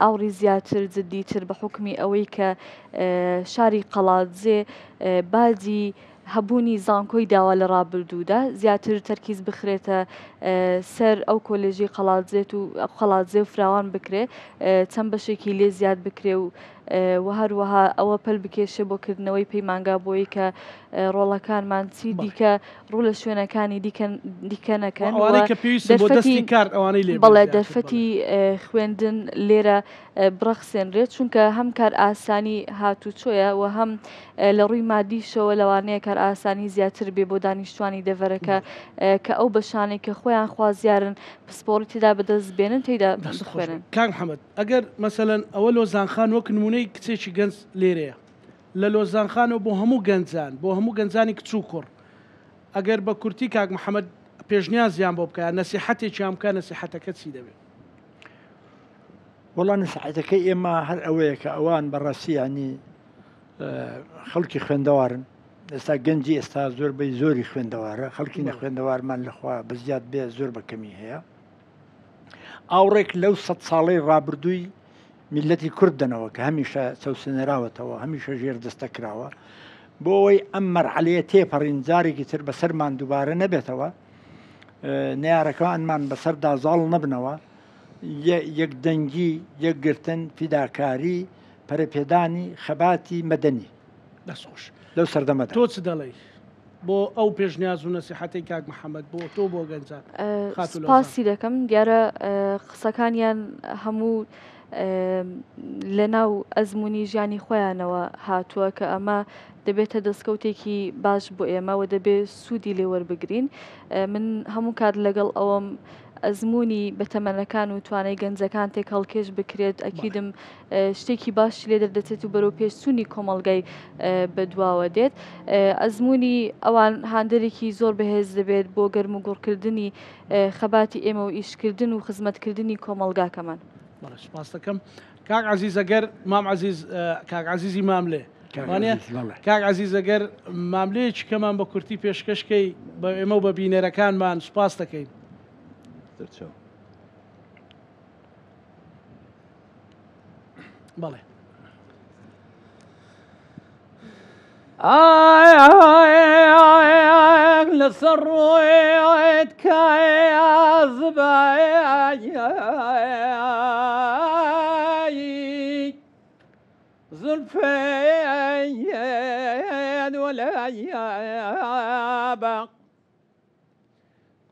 ئاوری زیاتر جددیتر بە حکمی ئەوەی کە شاری قەڵاتجێ باجی هەبوونی زانکۆی داوا لە ڕابردوودا زیاتر تەرکیز بخرێتە سەر ئەو کۆلێژی قەڵاتجێت و قەڵاتجێ و فراوان بکرێ چەند بەشێکی لێ زیاد بکرێ و هەروەها ئەوە پەل بکێشە بۆکردنەوەی پەیمانگا بۆی کە ڕۆڵەکانمان چی دیکە ڕوو لە شوێنەکانی دیکە نەکەن بەڵێ دەرفەتی خوێندن لێرە بڕەخسێنرێت چونکە هەم کار ئاسانی هاتوچۆیە و هەم لە ڕووی مادیشەوە لەوانەیە کار ئاسانی زیاتر بێ بۆ دانیشتوانی دەڤەرەکە کە ئەو بەشانێک کە خۆیان خوازیارن پسپۆڕی تێدا بەدەست بێنن تێدا بخوێنن. کاک محەممەد ئەگەر مەسەلەن ئەوە لۆزانخان وەک نمونەی کچێکی گەنج لێرەیە لە لۆزانخانەوە بۆ هەموو گەنجان بۆ هەموو گەنجانی کچوو کوڕ ئەگەر بە کورتی کاک محەممەد پێشنیازیان بۆ بکە نەسیحەتێکیان بکە نەسیحەتەکە چی دەبێت؟ وەڵا نەسیحەتەکەی ئێمە هەر ئەوەیە کە ئەوان بەڕاستی ینی خەڵکی خوێندەوارن ئێستا گەنجی ئێستا زۆربەی زۆری خوێندەوارە خەڵکی نەخوێندەوارمان لەخوا بزیاد بێ زۆر بەکەمی هەیە ئاوڕێک لەو 100 ساڵەی ڕابردووی میلەتی کورد دەنەوە کە هەمیشە چەوسێنراوەتەوە هەمیشە ژێر دەستە کراوە بۆ ئەوەی ئەم مەرحەلەیە تێپەڕین جارێکی تر بەسەرمان دووبارە نەبێتەوە نەیارەکەوانمان بەسەردا زاڵ نەبنەوە یەک دەنگی یەکگرتن فیداکاری پەرەپێدانی خەباتی مەدەنی دەستخۆش لەو سەردەمەدا تۆ چ دەڵێی بۆ ئەو پێشنیاز و نەسیحەتەی کاک محەممەد بۆ تۆ بۆ گەنجان سپاسی دەکەم دیارە قسەکانیان هەموو لە ناو ئەزمموی ژیانی خۆیانەوە هاتووە کە ئەمە دەبێتە دەستکەوتێکی باش بۆ ئێمەوە دەبێت سوودی لێوەربگرین من هەموو کات لەگەڵ ئەوەم ئەزمموی بەتەمەنەکان و توانای گەنجەکان تێک هەڵکێش بکرێت ئەکیدم شتێکی باشی لێ دەردەچێت و بەرەو پێشچوونی کۆمەلگای بەدواوە دێت ئەزمموی ئەوان هاندێکی زۆر بەهێز دەبێت بۆ گەرم و گۆڕکردنی خەباتی ئێمە و ئیشکردن و خزمەتکردنی کۆمەلگاکەمان. سپاس دەکەم کاک عەزیز ئەگەر مام عەزیز کاک عەزیزی ماملێ کاک عەزیز ئەگەر ماملەیەکی کەمان بە کورتی پێشکەشکەی بە ئێمە و بە بینەرەکانمان سوپاس دەکەین. بەڵێ لەسەر ڕۆیت کازبایی زلفين ولا يابا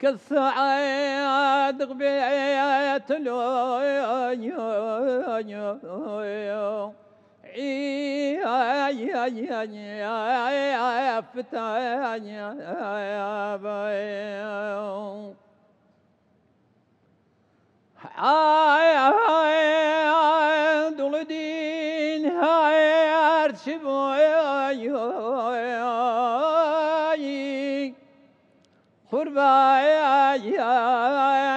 كالسعاد غبيت له يا فتان يا بايو دولدين هاي ارشبوي قربايا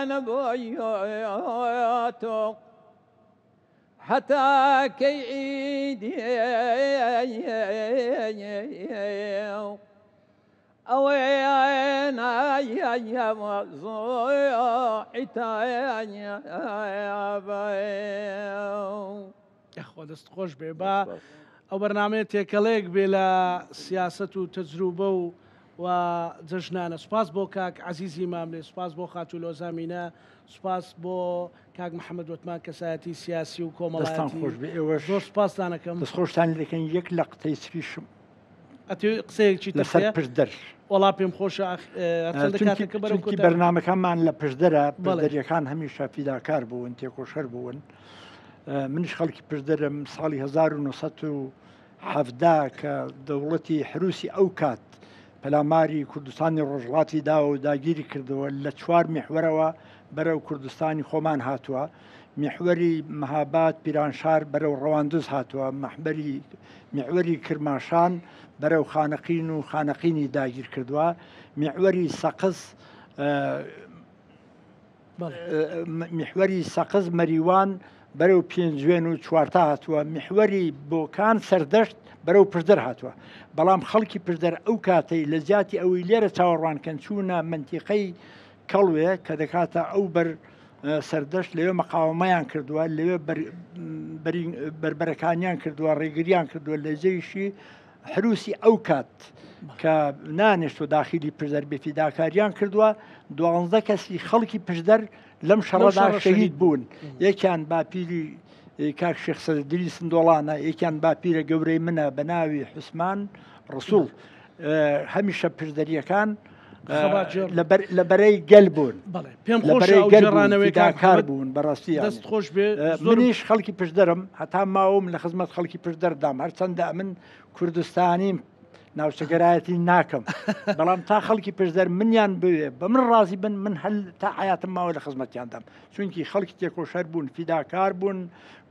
نبوياتو حتى كي عيدي أوينا يا مزويا عتايا يا بايو ياخو دست خوش بيبا او برنامج تێکەڵەیەک بێ لە سیاست و تەجروبە و جەژنانە سوپاس بۆ کاک عەزیزی ماملێ سوپاس بۆ خاتو لۆزامینە سوپاس بۆ کاک محەممەد وتمان کەسایەتی سیاسی و کۆمەڵایەتی زۆر سوپاسدان دەکەم دەستخۆشتان دەکەن یەک لە قسەی سریشم قسەیەکی لەسەر پشدەر وەڵا پێم خۆشە بەرنامەکانمان لە پشدەرە پشدەریەکان هەمیشە فیداکار بوون تێکۆشەر بوون منش خەڵکی پشدەرم ساڵی 1970 حەفدا کە دەوڵەتی حروسی ئەو کات پەلاماری کوردستانی ڕۆژهەڵاتی داوە و داگیری کردەوە لە 4 میحوەرەوە بەرەو کوردستانی خۆمان هاتووە. میحوەری مەهاباد پیرانشار بەرەو ڕەواندوز هاتووە، میحوەری کرماشان بەرەو خانەقین و خانەقینی داگیر کردووە، میحوەری سەقز مەریوان بەرەو پێنجوێن و چوارتا هاتووە، میحوەری بۆکان سەردەشت بەرەو پشدەر هاتووە. بەڵام خەڵکی پشدەر ئەو کاتەی لە زیاتی ئەوەی لێرە چاوەڕوانکەن چوونە منتیقەی کەڵوێ کە دەکاتە ئەو سەردەشت لەوێ مەقاومەیان کردووە، لەوێ بربەرەکانیان کردووە، ڕێگریان کردووە لە جێیشی حروسی ئەو کات کە نانێشتۆ داخلی پشدەر بێفیداکاریان کردووە. 12 کەسی خەڵکی پشدەر لەم شەڕەدا شەهید بوون. یەکیان باپیری کاک شێخ سەدری سندۆڵانە، یەکیان باپیرە گەورەی منە بە ناوی حوسمان ڕسوول. هەمیشە پشدەریەکان لە بەرەی گەل بوون، پێم خۆشڕانەوەیکار بوون. بەڕاستی دەست خۆش بێ منیش خەڵکی پشدەرم، هەتا ماوەم لە خزمەت خەڵکی پشدەردام، هەرچەندە من کوردستانیم ناوچەگەرایەتی ناکەم، بەڵام تا خەڵکی پشدەر منیان بوێ بە من ڕازی بن، من هەل تا حیاتم ماوە لە خزمەتیاندام، چونکی خەڵکی تێکۆشەر بوون، فیداکار بوون،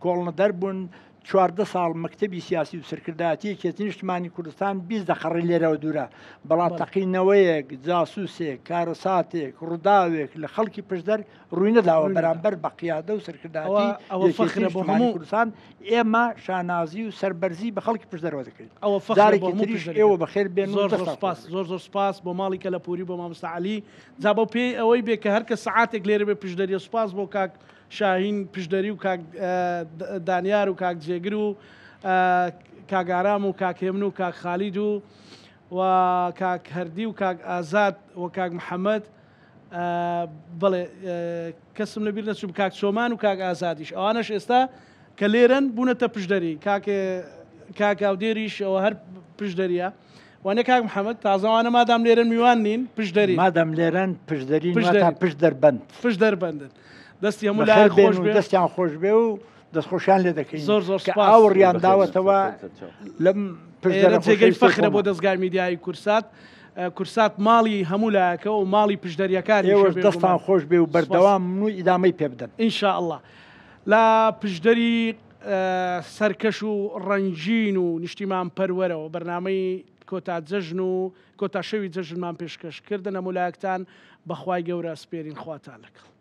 کۆڵنەدەر بوون. 14 ساڵ مەکتەبی سیاسی و سەرکردایەتی کێتی نیشتمانی کوردستان 20 دەخەڕی لێرەوە دوورە، بەڵام تەقینەوەیەک، جاسووسێک، کارەساتێک، ڕووداوێک لە خەڵکی پشدەر ڕووی نەداوە بەرامبەر بە قیادە و سەرکردایەتی کوردستان. ئێمە شانازی و سەربەرزی بە خەڵکی پشدەرەوە دەکەین. جارێکی تریش ئێوە بەخێر بێن. زۆر سپاس بۆ ماڵی کە لە پووری بۆ مامۆستا عەلی. جا بۆ پێی ئەوەی بێ کە هەر کە سەعاتێک لێرە بێ پشدەری. سپاس بۆ کاک شاهین پشدەری و کاک دانیار و کاک جێگر و کاگارام و کاکێمن و کاک خالید و کاک هەردی و کاک ئازاد و کاک محەممەد. بڵێ کەسم لەبیر نەچوم کاک چۆمان و کاک ئازادیش، ئەوانش ئێستا کە لێرن بوونەتە پشدەری. کاک ئاودێریش ئەوە هەر پشدەریە. وانێ کاک محەممەد تازەوانە مادام لێرن میوان نین پشدەری، مادەم لێرن پشدەری پشت دەربند دەستی هەموو لای خۆش بێ، دەستیان خۆش بێ و دەستخۆشیان لێ دەکەین. زۆر ئاوڕیان داوەتەوە لەم جێگەی فەخرە بۆ دەستگای میدیایی کورسات ماڵی هەموو لایەکە و ماڵی پشدەریەکانی دەستان خۆش بێ و بەردەوام و ئیدامەی پێ بدەن ئینشاءالله. لە پشدەری سەرکەش و ڕەنجین و نیشتیمان پەروەرەوە بەرنامەی کۆتا جەژن و کۆتا شەوی جەژنمان پێشکەشکردن هەموو لایەکتان بەخوای گەورە سپێرین خواتان لەگەڵ.